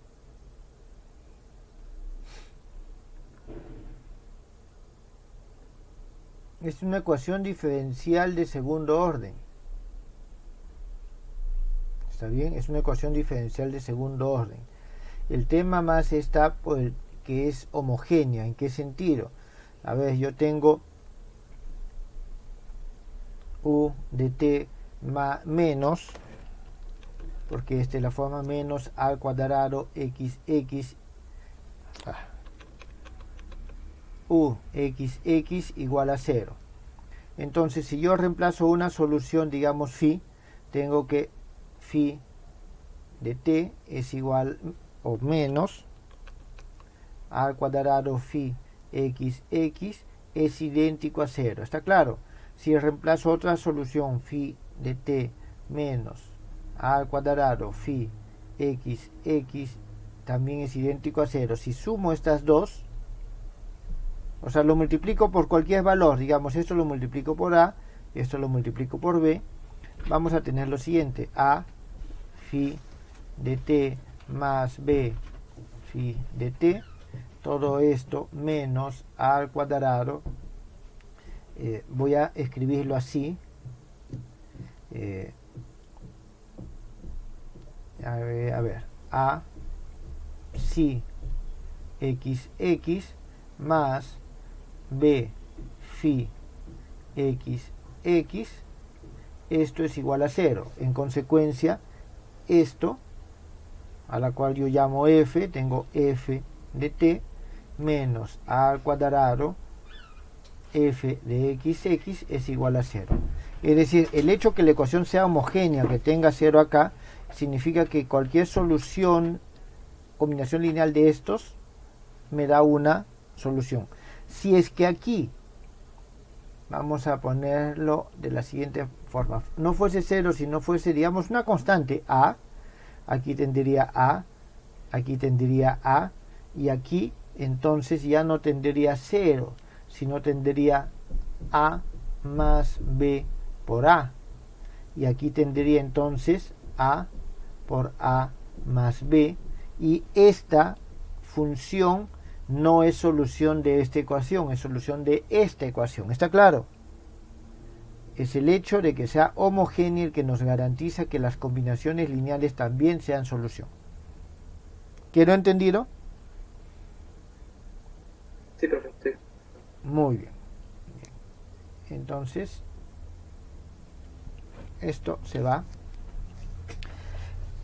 Es una ecuación diferencial de segundo orden. ¿Está bien? Es una ecuación diferencial de segundo orden. El tema más está por el que es homogénea. ¿En qué sentido? A ver, yo tengo u de t menos, porque esta es la forma menos al cuadrado xx u xx igual a 0. Entonces, si yo reemplazo una solución, digamos phi, tengo que phi de t es igual o menos al cuadrado phi xx es idéntico a 0. ¿Está claro? Si reemplazo otra solución, phi de t menos al cuadrado phi xx también es idéntico a 0. Si sumo estas dos, o sea, lo multiplico por cualquier valor, digamos, esto lo multiplico por a, esto lo multiplico por b, vamos a tener lo siguiente: a phi de t más b phi de t, todo esto menos a al cuadrado, voy a escribirlo así, a ver, a psi xx más b phi xx, esto es igual a 0. En consecuencia, esto, a la cual yo llamo f, tengo f de t menos a al cuadrado f de xx es igual a 0. Es decir, el hecho que la ecuación sea homogénea, que tenga 0 acá, significa que cualquier solución, combinación lineal de estos, me da una solución. Si es que aquí, vamos a ponerlo de la siguiente forma, no fuese 0, si no fuese, digamos, una constante a, aquí tendría a, aquí tendría a, y aquí entonces ya no tendría 0, sino tendría a más b por a, y aquí tendría entonces a por a más b, y esta función no es solución de esta ecuación, es solución de esta ecuación. ¿Está claro? Es el hecho de que sea homogénea el que nos garantiza que las combinaciones lineales también sean solución. ¿Quedó entendido? Sí, profe, sí. Muy bien. Entonces, esto se va.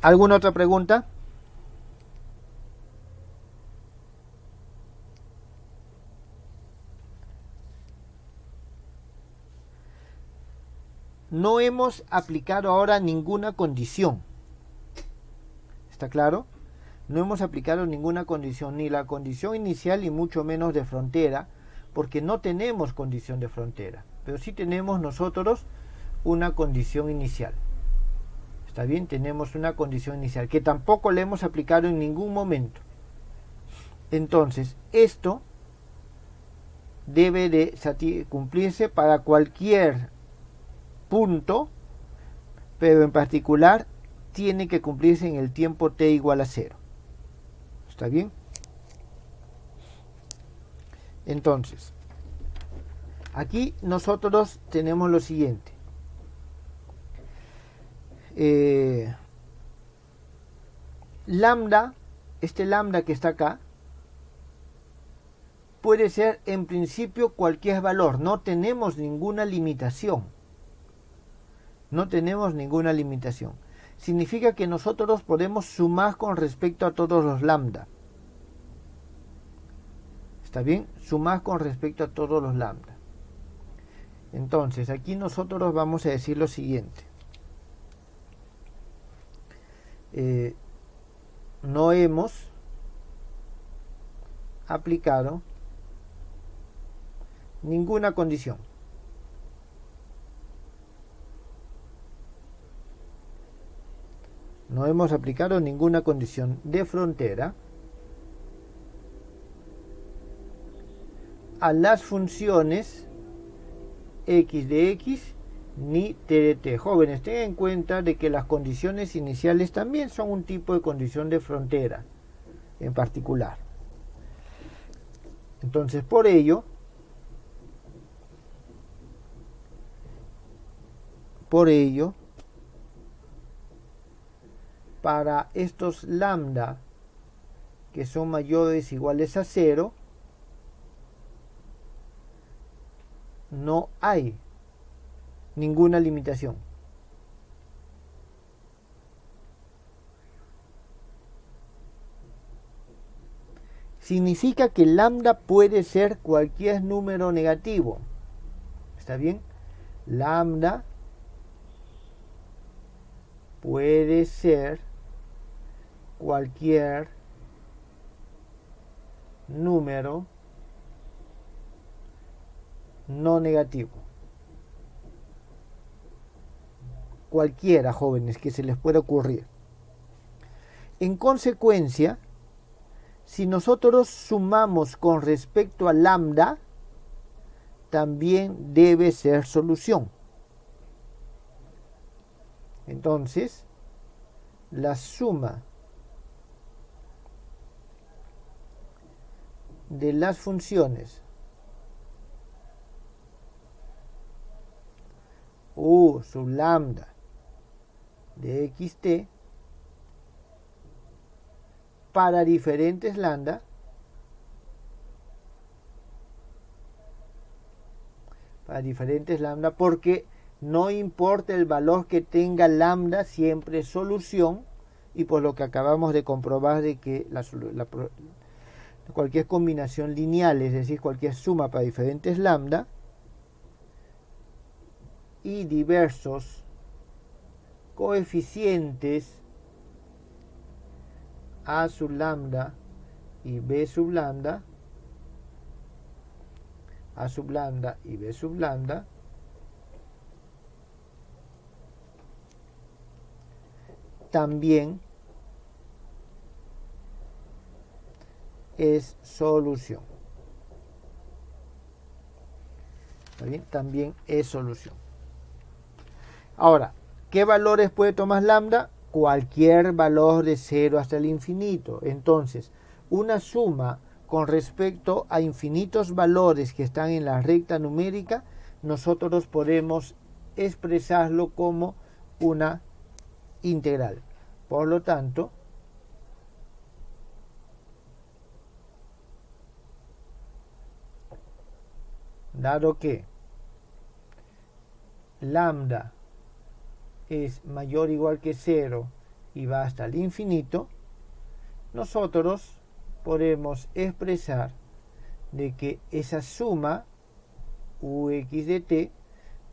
¿Alguna otra pregunta? No hemos aplicado ahora ninguna condición. ¿Está claro? No hemos aplicado ninguna condición, ni la condición inicial y mucho menos de frontera, porque no tenemos condición de frontera, pero sí tenemos nosotros una condición inicial. ¿Está bien? Tenemos una condición inicial que tampoco le hemos aplicado en ningún momento. Entonces, esto debe de cumplirse para cualquier punto, pero en particular tiene que cumplirse en el tiempo t igual a 0. ¿Está bien? Entonces, aquí nosotros tenemos lo siguiente. lambda, este lambda que está acá, puede ser en principio cualquier valor, no tenemos ninguna limitación. No tenemos ninguna limitación. Significa que nosotros podemos sumar con respecto a todos los lambda. ¿Está bien? Sumar con respecto a todos los lambda. Entonces, aquí nosotros vamos a decir lo siguiente. No hemos aplicado ninguna condición. No hemos aplicado ninguna condición de frontera a las funciones x de x ni t de t. Jóvenes, tengan en cuenta de que las condiciones iniciales también son un tipo de condición de frontera en particular. Entonces, por ello, para estos lambda que son mayores o iguales a 0, no hay ninguna limitación. Significa que lambda puede ser cualquier número negativo. ¿Está bien? Lambda puede ser cualquier número no negativo. Cualquiera, jóvenes, que se les pueda ocurrir. En consecuencia, si nosotros sumamos con respecto a lambda, también debe ser solución. Entonces, la suma de las funciones u sub lambda de xt para diferentes lambda porque no importa el valor que tenga lambda, siempre es solución, y por lo que acabamos de comprobar de que cualquier combinación lineal, es decir, cualquier suma para diferentes lambda y diversos coeficientes a sub lambda y b sub lambda, a sub lambda y b sub lambda, también es solución. ¿Está bien? También es solución. Ahora, ¿qué valores puede tomar lambda? Cualquier valor de 0 hasta el infinito. Entonces, una suma con respecto a infinitos valores que están en la recta numérica, nosotros podemos expresarlo como una integral. Por lo tanto, dado que lambda es mayor o igual que 0 y va hasta el infinito, nosotros podemos expresar de que esa suma ux de t,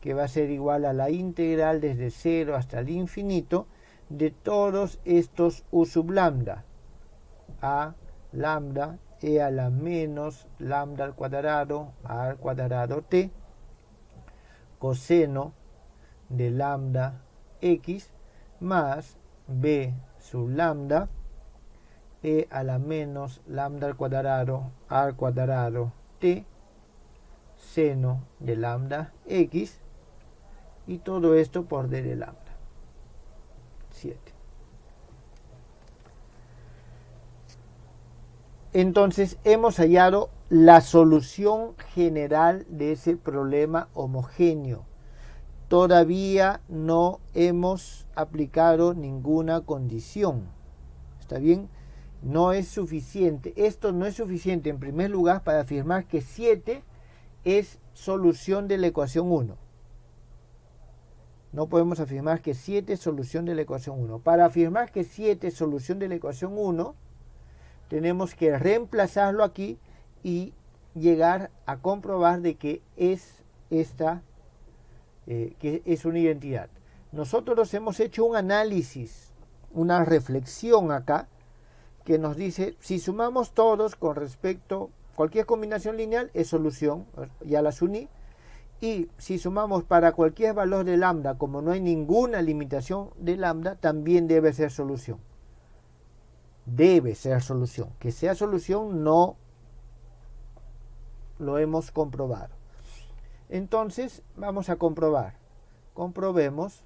que va a ser igual a la integral desde 0 hasta el infinito de todos estos u sub lambda, a lambda e a la menos lambda al cuadrado t, coseno de lambda x más b sub lambda e a la menos lambda al cuadrado t, seno de lambda x, y todo esto por d de lambda. 7. Entonces hemos hallado la solución general de ese problema homogéneo. todavía no hemos aplicado ninguna condición. ¿Está bien? No es suficiente. Esto no es suficiente en primer lugar para afirmar que 7 es solución de la ecuación 1. No podemos afirmar que 7 es solución de la ecuación 1. Para afirmar que 7 es solución de la ecuación 1, tenemos que reemplazarlo aquí y llegar a comprobar de que es esta, que es una identidad. Nosotros hemos hecho un análisis, una reflexión acá, que nos dice, si sumamos todos con respecto a cualquier combinación lineal, es solución, ya las uní. Y si sumamos para cualquier valor de lambda, como no hay ninguna limitación de lambda, también debe ser solución. Debe ser solución. Que sea solución no lo hemos comprobado. Entonces vamos a comprobar. Comprobemos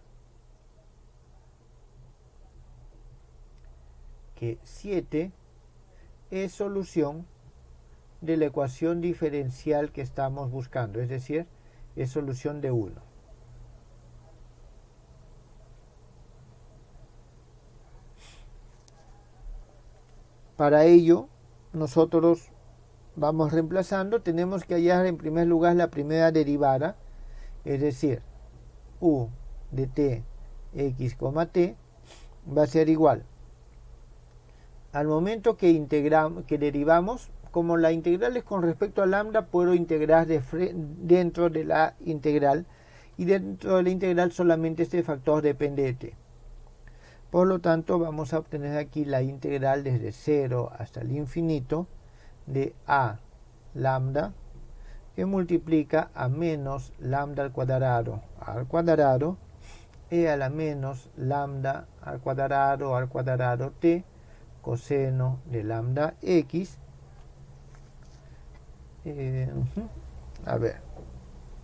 que 7 es solución de la ecuación diferencial que estamos buscando, es decir, es solución de 1. Para ello, nosotros vamos reemplazando, tenemos que hallar en primer lugar la primera derivada, es decir, u de t x, t va a ser igual. Al momento que derivamos, como la integral es con respecto a lambda, puedo integrar dentro de la integral, y dentro de la integral solamente este factor depende de t. Por lo tanto, vamos a obtener aquí la integral desde 0 hasta el infinito de a lambda, que multiplica a menos lambda al cuadrado e a la menos lambda al cuadrado t coseno de lambda x. A ver,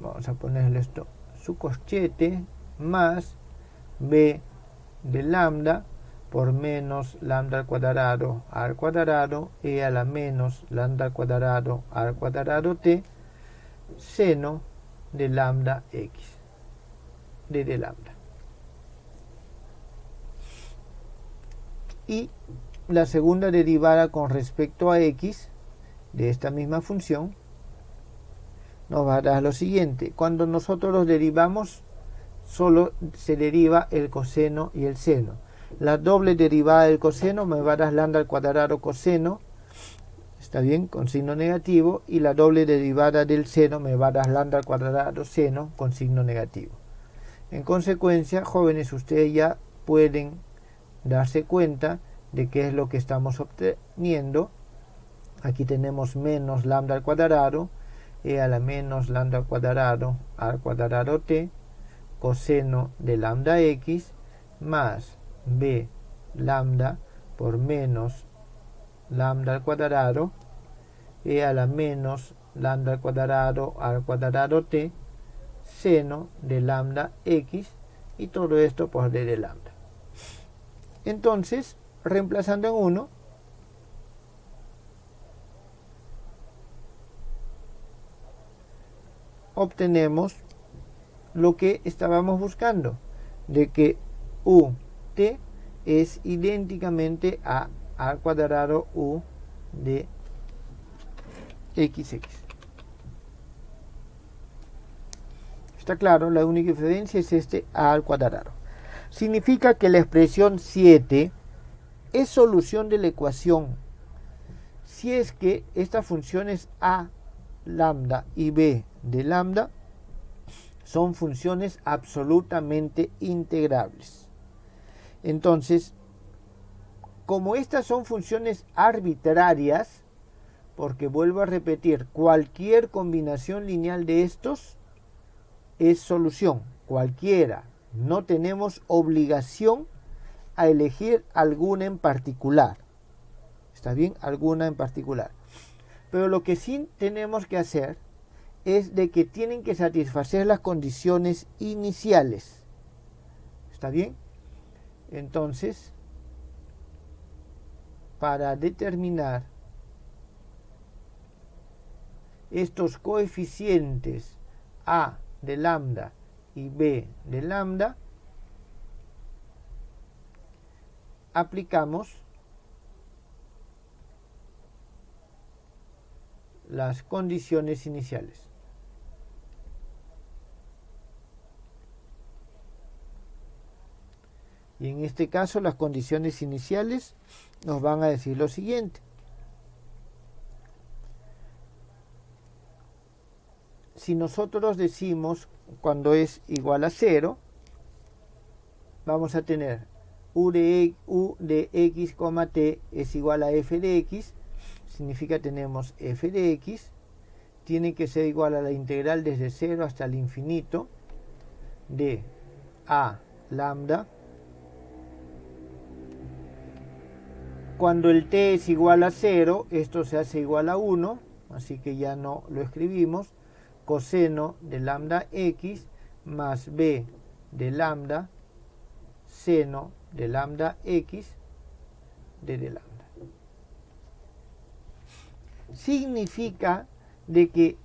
vamos a ponerle esto, su corchete, más b de lambda por menos lambda al cuadrado e a la menos lambda al cuadrado t seno de lambda x de lambda. Y la segunda derivada con respecto a x de esta misma función nos va a dar lo siguiente. Cuando nosotros los derivamos, solo se deriva el coseno y el seno. La doble derivada del coseno me va a dar lambda al cuadrado coseno, está bien, con signo negativo, y la doble derivada del seno me va a dar lambda al cuadrado seno con signo negativo. En consecuencia, jóvenes, ustedes ya pueden darse cuenta de qué es lo que estamos obteniendo. Aquí tenemos menos lambda al cuadrado e a la menos lambda al cuadrado t coseno de lambda x más b lambda por menos lambda al cuadrado e a la menos lambda al cuadrado t seno de lambda x, y todo esto por d de lambda. Entonces, reemplazando en 1, obtenemos lo que estábamos buscando, de que ut es idénticamente a al cuadrado u de xx. Está claro, la única diferencia es este a al cuadrado. Significa que la expresión 7 es solución de la ecuación si es que estas funciones a lambda y b de lambda son funciones absolutamente integrables. Entonces, como estas son funciones arbitrarias, porque vuelvo a repetir, cualquier combinación lineal de estos es solución, cualquiera. No tenemos obligación a elegir alguna en particular. ¿Está bien? Alguna en particular. Pero lo que sí tenemos que hacer es de que tienen que satisfacer las condiciones iniciales. ¿Está bien? Entonces, para determinar estos coeficientes a de lambda y b de lambda, aplicamos las condiciones iniciales. Y en este caso las condiciones iniciales nos van a decir lo siguiente. Si nosotros decimos cuando es igual a 0, vamos a tener u de x, t es igual a f de x, significa tenemos f de x, tiene que ser igual a la integral desde 0 hasta el infinito de a lambda. Cuando el t es igual a 0, esto se hace igual a 1, así que ya no lo escribimos. Coseno de lambda x más b de lambda seno de lambda x de lambda. Significa de que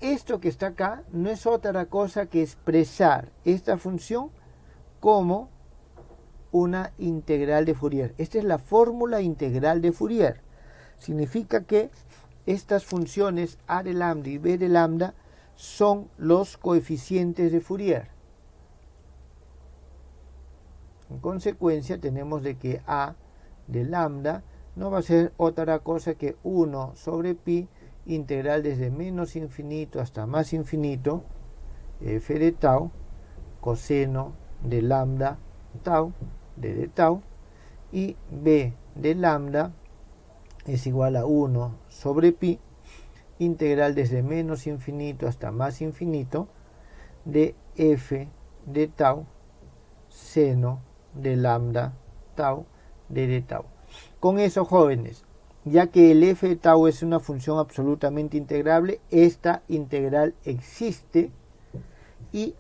esto que está acá no es otra cosa que expresar esta función como una integral de Fourier. Esta es la fórmula integral de Fourier. Significa que estas funciones a de lambda y b de lambda son los coeficientes de Fourier. En consecuencia tenemos de que a de lambda no va a ser otra cosa que 1 sobre pi integral desde menos infinito hasta más infinito f de tau coseno de lambda tau de tau, y b de lambda es igual a 1 sobre pi integral desde menos infinito hasta más infinito de f de tau seno de lambda tau de tau. Con eso, jóvenes, ya que el f de tau es una función absolutamente integrable, esta integral existe, y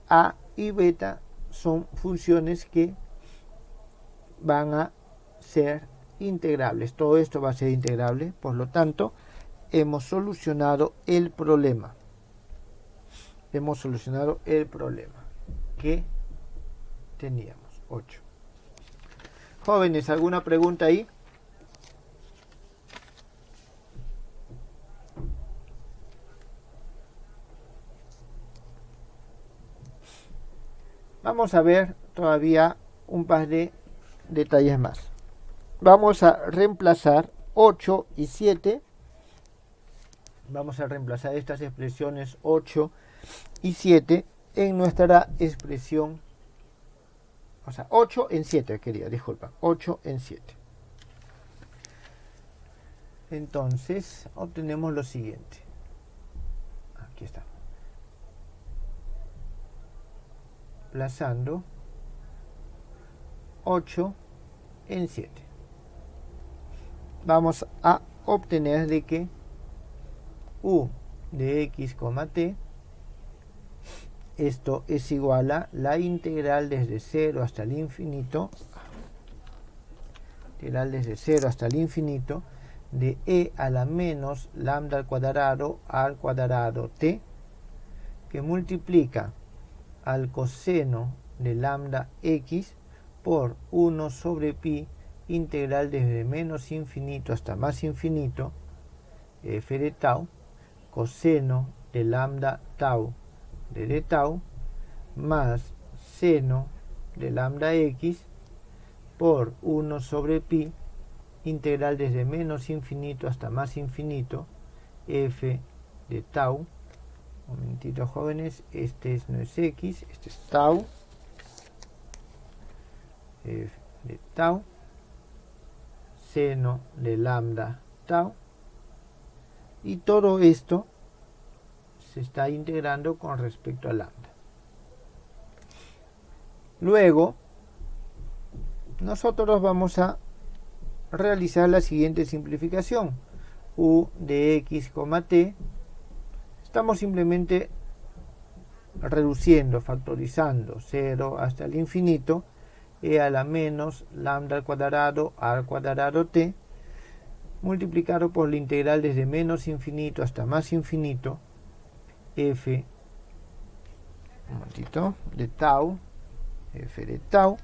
a y beta son funciones que van a ser integrables. Todo esto va a ser integrable, por lo tanto, hemos solucionado el problema. Hemos solucionado el problema que teníamos. 8. Jóvenes, ¿alguna pregunta ahí? Vamos a ver todavía un par de detalles más. Vamos a reemplazar 8 y 7. Vamos a reemplazar estas expresiones 8 y 7 en nuestra expresión, o sea, 8 en 7, disculpa, 8 en 7. Entonces, obtenemos lo siguiente. Aquí está. Plazando 8 en 7. Vamos a obtener de que u de x, t, esto es igual a la integral desde 0 hasta el infinito, integral desde 0 hasta el infinito de e a la menos lambda al cuadrado t, que multiplica al coseno de lambda x por 1 sobre pi integral desde menos infinito hasta más infinito f de tau coseno de lambda tau de tau más seno de lambda x por 1 sobre pi integral desde menos infinito hasta más infinito f de tau. Un momentito, jóvenes, este no es x, este es tau, f de tau seno de lambda tau, y todo esto se está integrando con respecto a lambda. Luego nosotros vamos a realizar la siguiente simplificación. U de x, t, estamos simplemente reduciendo, factorizando 0 hasta el infinito, e a la menos lambda al cuadrado t, multiplicado por la integral desde menos infinito hasta más infinito f un momentito, de tau, f de tau,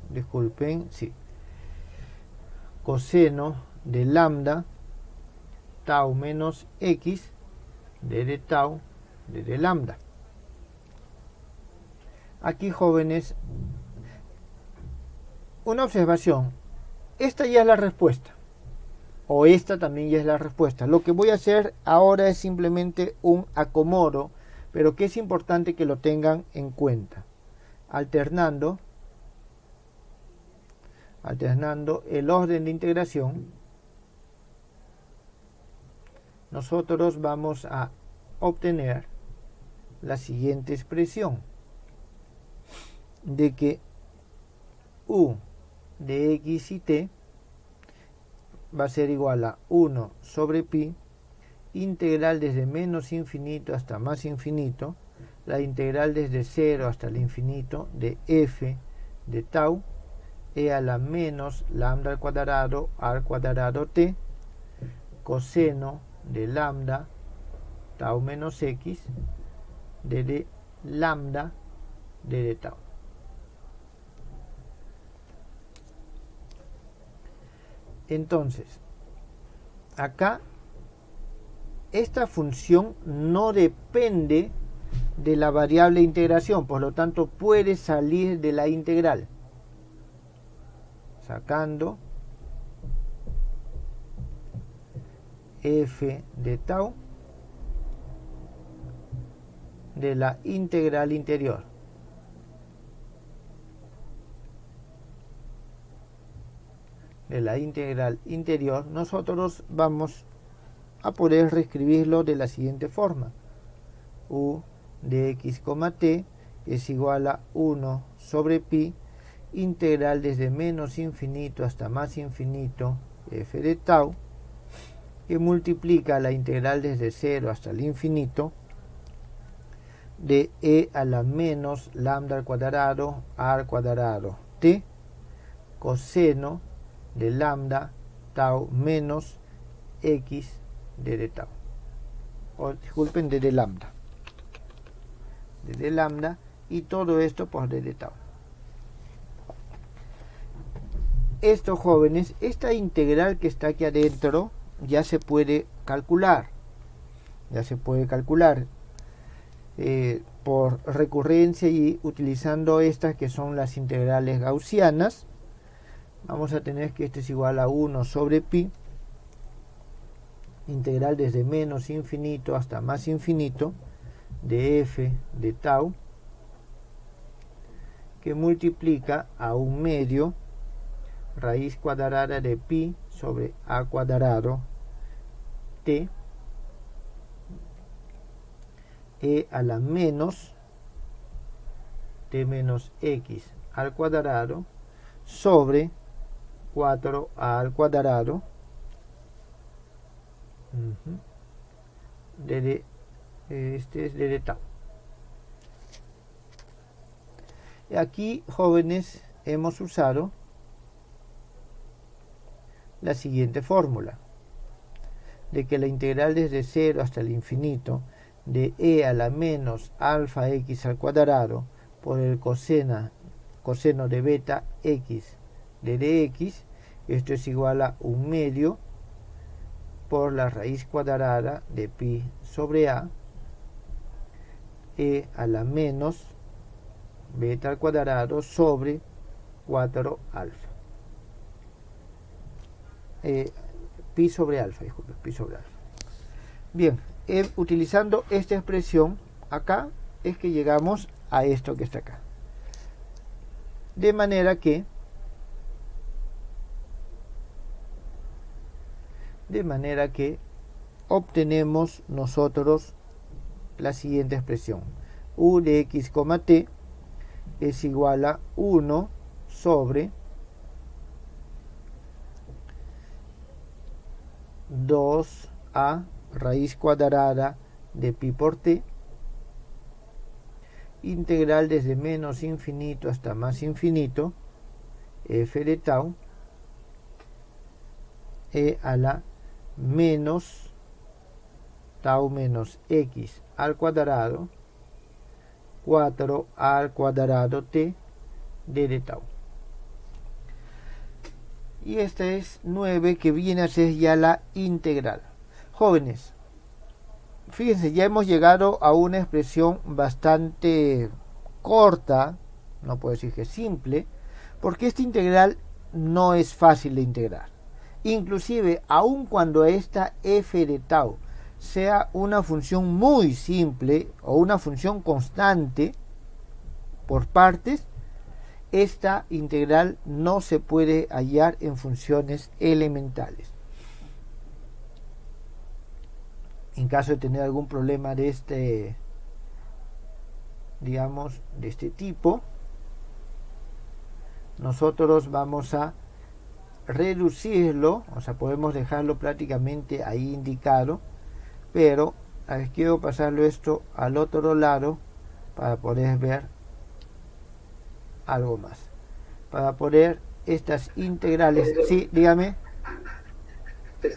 disculpen, sí, coseno de lambda tau menos x de tau de lambda. Aquí, jóvenes, una observación. Esta ya es la respuesta, o esta también ya es la respuesta. Lo que voy a hacer ahora es simplemente un acomodo, pero que es importante que lo tengan en cuenta. Alternando el orden de integración, nosotros vamos a obtener la siguiente expresión de que u de x y t va a ser igual a 1 sobre pi integral desde menos infinito hasta más infinito, la integral desde 0 hasta el infinito de f de tau e a la menos lambda al cuadrado t coseno de lambda tau menos x de lambda de tau. Entonces, acá esta función no depende de la variable integración, por lo tanto puede salir de la integral. Sacando f de tau de la integral interior. De la integral interior, nosotros vamos a poder reescribirlo de la siguiente forma. U de x, t es igual a 1 sobre pi integral desde menos infinito hasta más infinito f de tau, que multiplica la integral desde 0 hasta el infinito de e a la menos lambda al cuadrado t coseno de lambda tau menos x de tau, o disculpen, de lambda, y todo esto por de tau. Esto, jóvenes, esta integral que está aquí adentro ya se puede calcular, por recurrencia y utilizando estas que son las integrales gaussianas. Vamos a tener que esto es igual a 1 sobre pi integral desde menos infinito hasta más infinito de f de tau, que multiplica a un medio raíz cuadrada de pi sobre a cuadrado t e a la menos t menos x al cuadrado sobre 4a al cuadrado este es de tau. Y aquí, jóvenes, hemos usado la siguiente fórmula de que la integral desde 0 hasta el infinito de e a la menos alfa x al cuadrado por el coseno de beta x de dx, esto es igual a un medio por la raíz cuadrada de pi sobre a e a la menos beta al cuadrado sobre 4 alfa. Pi sobre alfa. Bien, utilizando esta expresión acá es que llegamos a esto que está acá. De manera que obtenemos nosotros la siguiente expresión. U de x, t es igual a 1 sobre 2a raíz cuadrada de pi por t integral desde menos infinito hasta más infinito f de tau e a la menos tau menos x al cuadrado 4 al cuadrado t de tau. Y esta es 9, que viene a ser ya la integral. Jóvenes, fíjense, ya hemos llegado a una expresión bastante corta, no puedo decir que simple, porque esta integral no es fácil de integrar. Inclusive, aun cuando esta f de tau sea una función muy simple o una función constante por partes, esta integral no se puede hallar en funciones elementales. En caso de tener algún problema de este, digamos, de este tipo, nosotros vamos a reducirlo, o sea, podemos dejarlo prácticamente ahí indicado, pero quiero pasarlo esto al otro lado para poder ver algo más, para poder estas integrales. Entonces, sí, dígame. En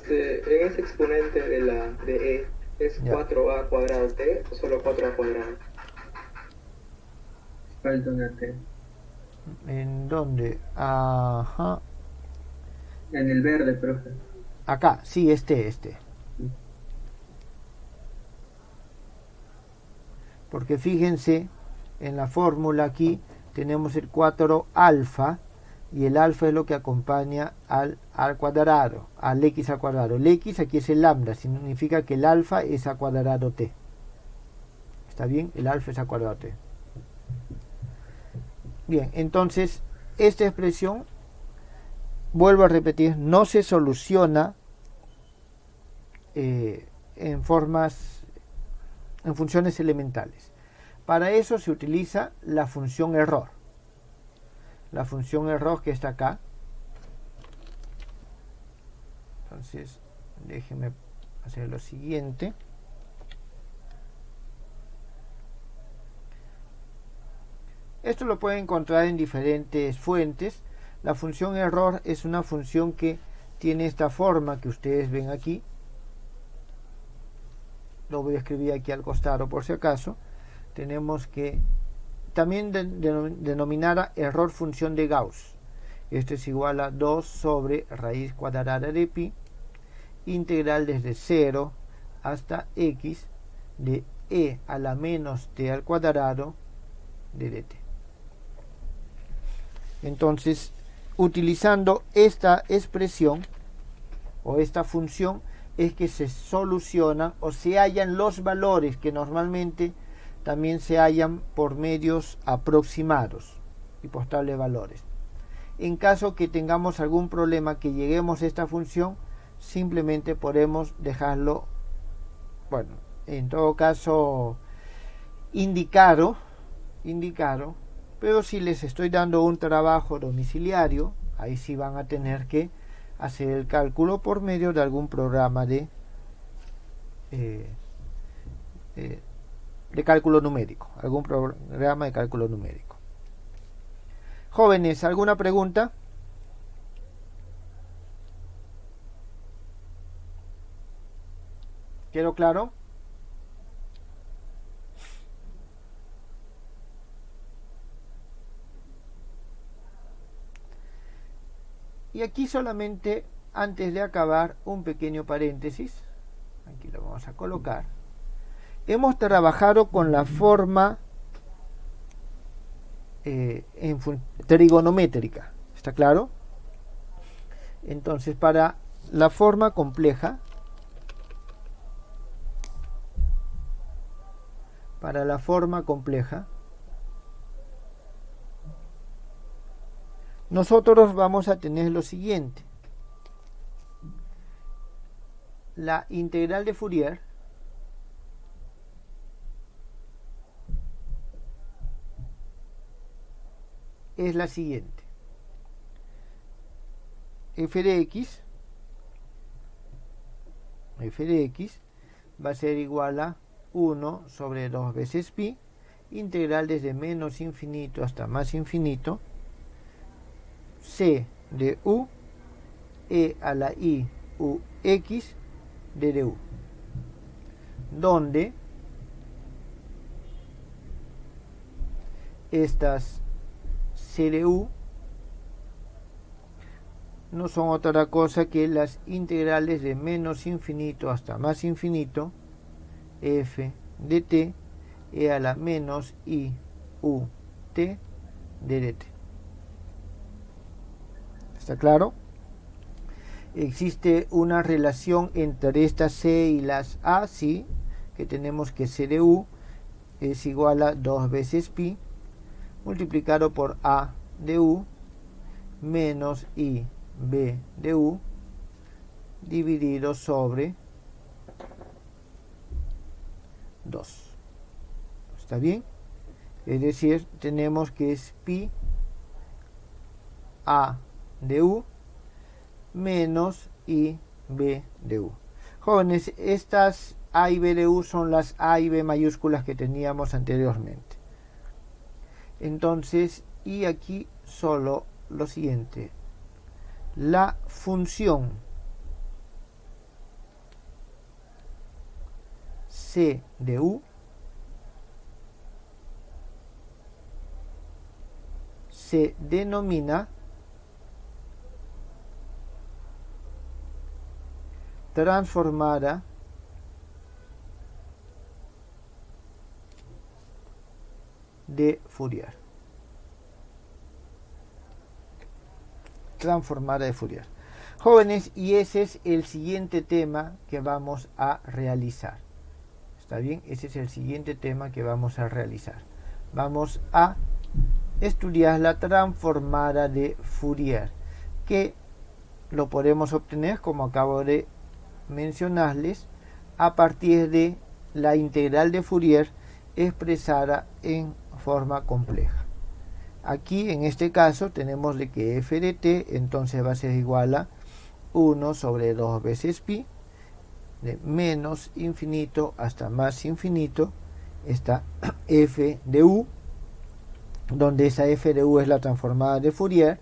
ese exponente de E, ¿es Ya. 4a cuadrado t o solo 4a cuadrado? Falta una T. ¿En dónde? Ajá. En el verde, profe. Acá, sí, este. Porque fíjense, en la fórmula aquí tenemos el 4 alfa, y el alfa es lo que acompaña al cuadrado, al x al cuadrado. El x aquí es el lambda, significa que el alfa es a cuadrado t. ¿Está bien? El alfa es a cuadrado t. Bien, entonces esta expresión, vuelvo a repetir, no se soluciona en funciones elementales. Para eso se utiliza la función error. La función error que está acá. Entonces, déjenme hacer lo siguiente. Esto lo pueden encontrar en diferentes fuentes. La función error es una función que tiene esta forma que ustedes ven aquí. Lo voy a escribir aquí al costado por si acaso. Tenemos que también denominar error función de Gauss. Esto es igual a 2 sobre raíz cuadrada de pi, integral desde 0 hasta x de e a la menos t al cuadrado de dt. Entonces, utilizando esta expresión o esta función es que se solucionan o se hallan los valores que normalmente también se hallan por medios aproximados y postables valores. En caso que tengamos algún problema que lleguemos a esta función, simplemente podemos dejarlo, bueno, en todo caso indicado, pero si les estoy dando un trabajo domiciliario, ahí sí van a tener que hacer el cálculo por medio de algún programa de cálculo numérico, algún programa de cálculo numérico. Jóvenes, ¿alguna pregunta? ¿Quedó claro? Y aquí solamente, antes de acabar, un pequeño paréntesis. Aquí lo vamos a colocar. Hemos trabajado con la forma trigonométrica. ¿Está claro? Entonces, para la forma compleja, nosotros vamos a tener lo siguiente. La integral de Fourier es la siguiente. F de x va a ser igual a 1 sobre 2 veces pi, integral desde menos infinito hasta más infinito, c de u, e a la i u x de du. donde estas CDU no son otra cosa que las integrales de menos infinito hasta más infinito f de t e a la menos i u t de dt. ¿Está claro? Existe una relación entre estas c y las a, sí, que tenemos que c de u es igual a 2 veces pi multiplicado por a de u menos i b de u dividido sobre 2. ¿Está bien? Es decir, tenemos que es pi a de u menos i b de u. Jóvenes, estas a y b de u son las a y b mayúsculas que teníamos anteriormente. Entonces, y aquí solo lo siguiente: la función c de u se denomina transformada de Fourier. Transformada de Fourier. Jóvenes, y ese es el siguiente tema que vamos a realizar. ¿Está bien? Ese es el siguiente tema que vamos a realizar. Vamos a estudiar la transformada de Fourier, que lo podemos obtener, como acabo de mencionarles, a partir de la integral de Fourier expresada en forma compleja. Aquí en este caso tenemos de que f de t entonces va a ser igual a 1 sobre 2 veces pi, de menos infinito hasta más infinito está f de u, donde esa f de u es la transformada de Fourier,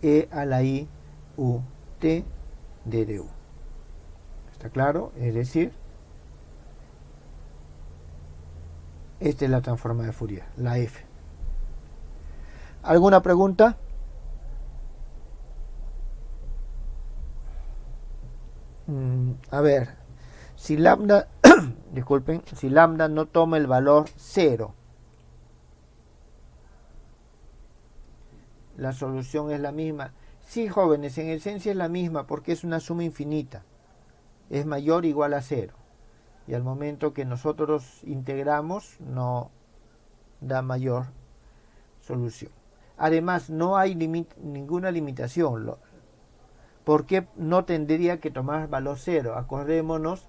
e a la i u t de du. ¿Está claro? Es decir, esta es la transformada de Fourier, la f. ¿Alguna pregunta? A ver, si lambda, disculpen, si lambda no toma el valor 0, la solución es la misma. Sí, jóvenes, en esencia es la misma porque es una suma infinita. Es mayor o igual a 0. Y al momento que nosotros integramos, no da mayor solución. Además, no hay ninguna limitación. ¿Por qué no tendría que tomar valor 0? Acordémonos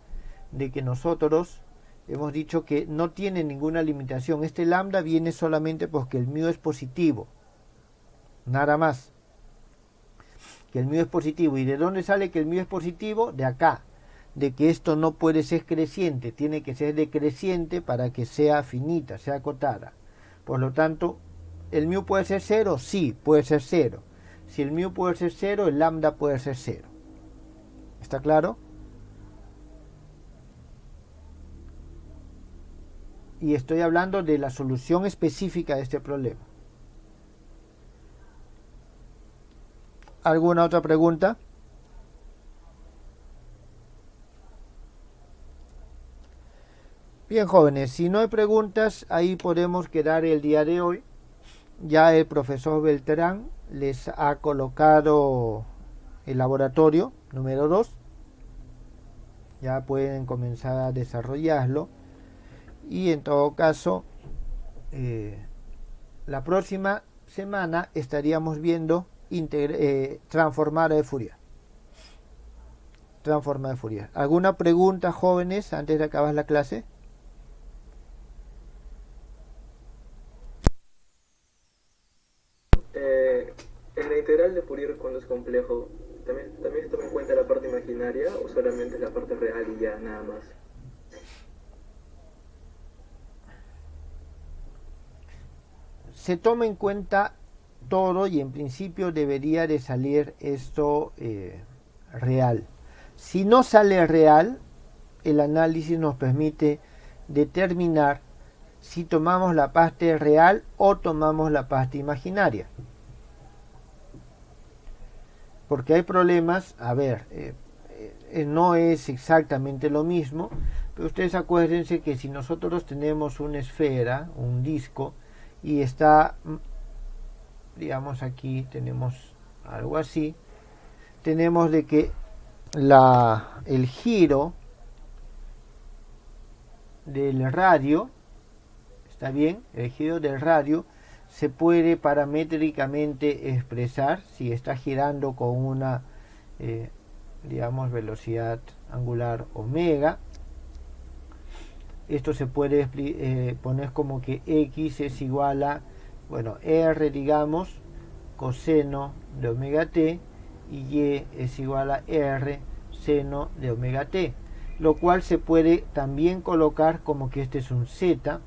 de que nosotros hemos dicho que no tiene ninguna limitación. Este lambda viene solamente porque el μ es positivo. Nada más. Que el μ es positivo. ¿Y de dónde sale que el μ es positivo? De acá. De que esto no puede ser creciente. Tiene que ser decreciente para que sea finita, sea acotada. Por lo tanto, ¿el μ puede ser 0? Sí, puede ser 0. Si el μ puede ser 0, el lambda puede ser 0. ¿Está claro? Y estoy hablando de la solución específica de este problema. ¿Alguna otra pregunta? Bien, jóvenes, si no hay preguntas, ahí podemos quedar el día de hoy. Ya el profesor Beltrán les ha colocado el laboratorio número 2. Ya pueden comenzar a desarrollarlo. Y en todo caso, la próxima semana estaríamos viendo transformada de Fourier. Transformada de Fourier. ¿Alguna pregunta, jóvenes, antes de acabar la clase? En la integral de Fourier, cuando es complejo, ¿también se toma en cuenta la parte imaginaria o solamente la parte real y ya nada más? Se toma en cuenta todo y en principio debería de salir esto real. Si no sale real, el análisis nos permite determinar si tomamos la parte real o tomamos la parte imaginaria. Porque hay problemas, a ver, no es exactamente lo mismo, pero ustedes acuérdense que si nosotros tenemos una esfera, un disco, y está, digamos aquí tenemos algo así, tenemos de que el giro del radio, ¿está bien? El giro del radio se puede paramétricamente expresar si está girando con una, digamos, velocidad angular omega. Esto se puede poner como que x es igual a, bueno, r, digamos, coseno de omega t, y y es igual a r seno de omega t, lo cual se puede también colocar como que este es un z,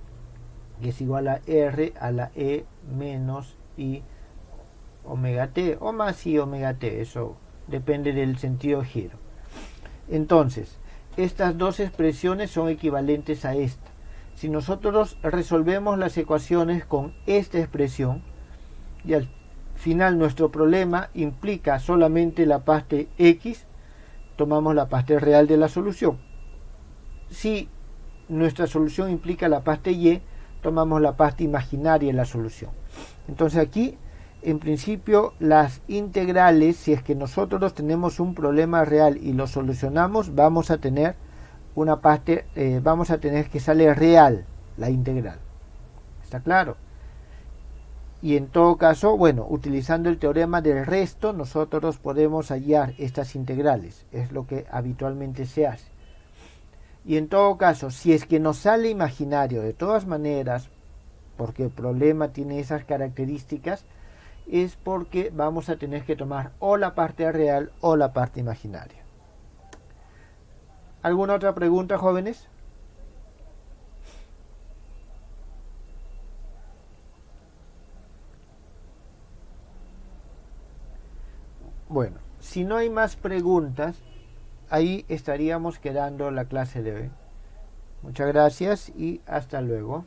que es igual a r a la e menos i omega t, o más i omega t, eso depende del sentido de giro. Entonces, estas dos expresiones son equivalentes a esta. Si nosotros resolvemos las ecuaciones con esta expresión, y al final nuestro problema implica solamente la parte x, tomamos la parte real de la solución. Si nuestra solución implica la parte y, tomamos la parte imaginaria de la solución. Entonces aquí, en principio, las integrales, si es que nosotros tenemos un problema real y lo solucionamos, vamos a tener una parte, vamos a tener que sale real la integral. ¿Está claro? Y en todo caso, bueno, utilizando el teorema del resto, nosotros podemos hallar estas integrales. Es lo que habitualmente se hace. Y en todo caso, si es que nos sale imaginario, de todas maneras, porque el problema tiene esas características, es porque vamos a tener que tomar o la parte real o la parte imaginaria. ¿Alguna otra pregunta, jóvenes? Bueno, si no hay más preguntas, ahí estaríamos quedando la clase de hoy. Muchas gracias y hasta luego.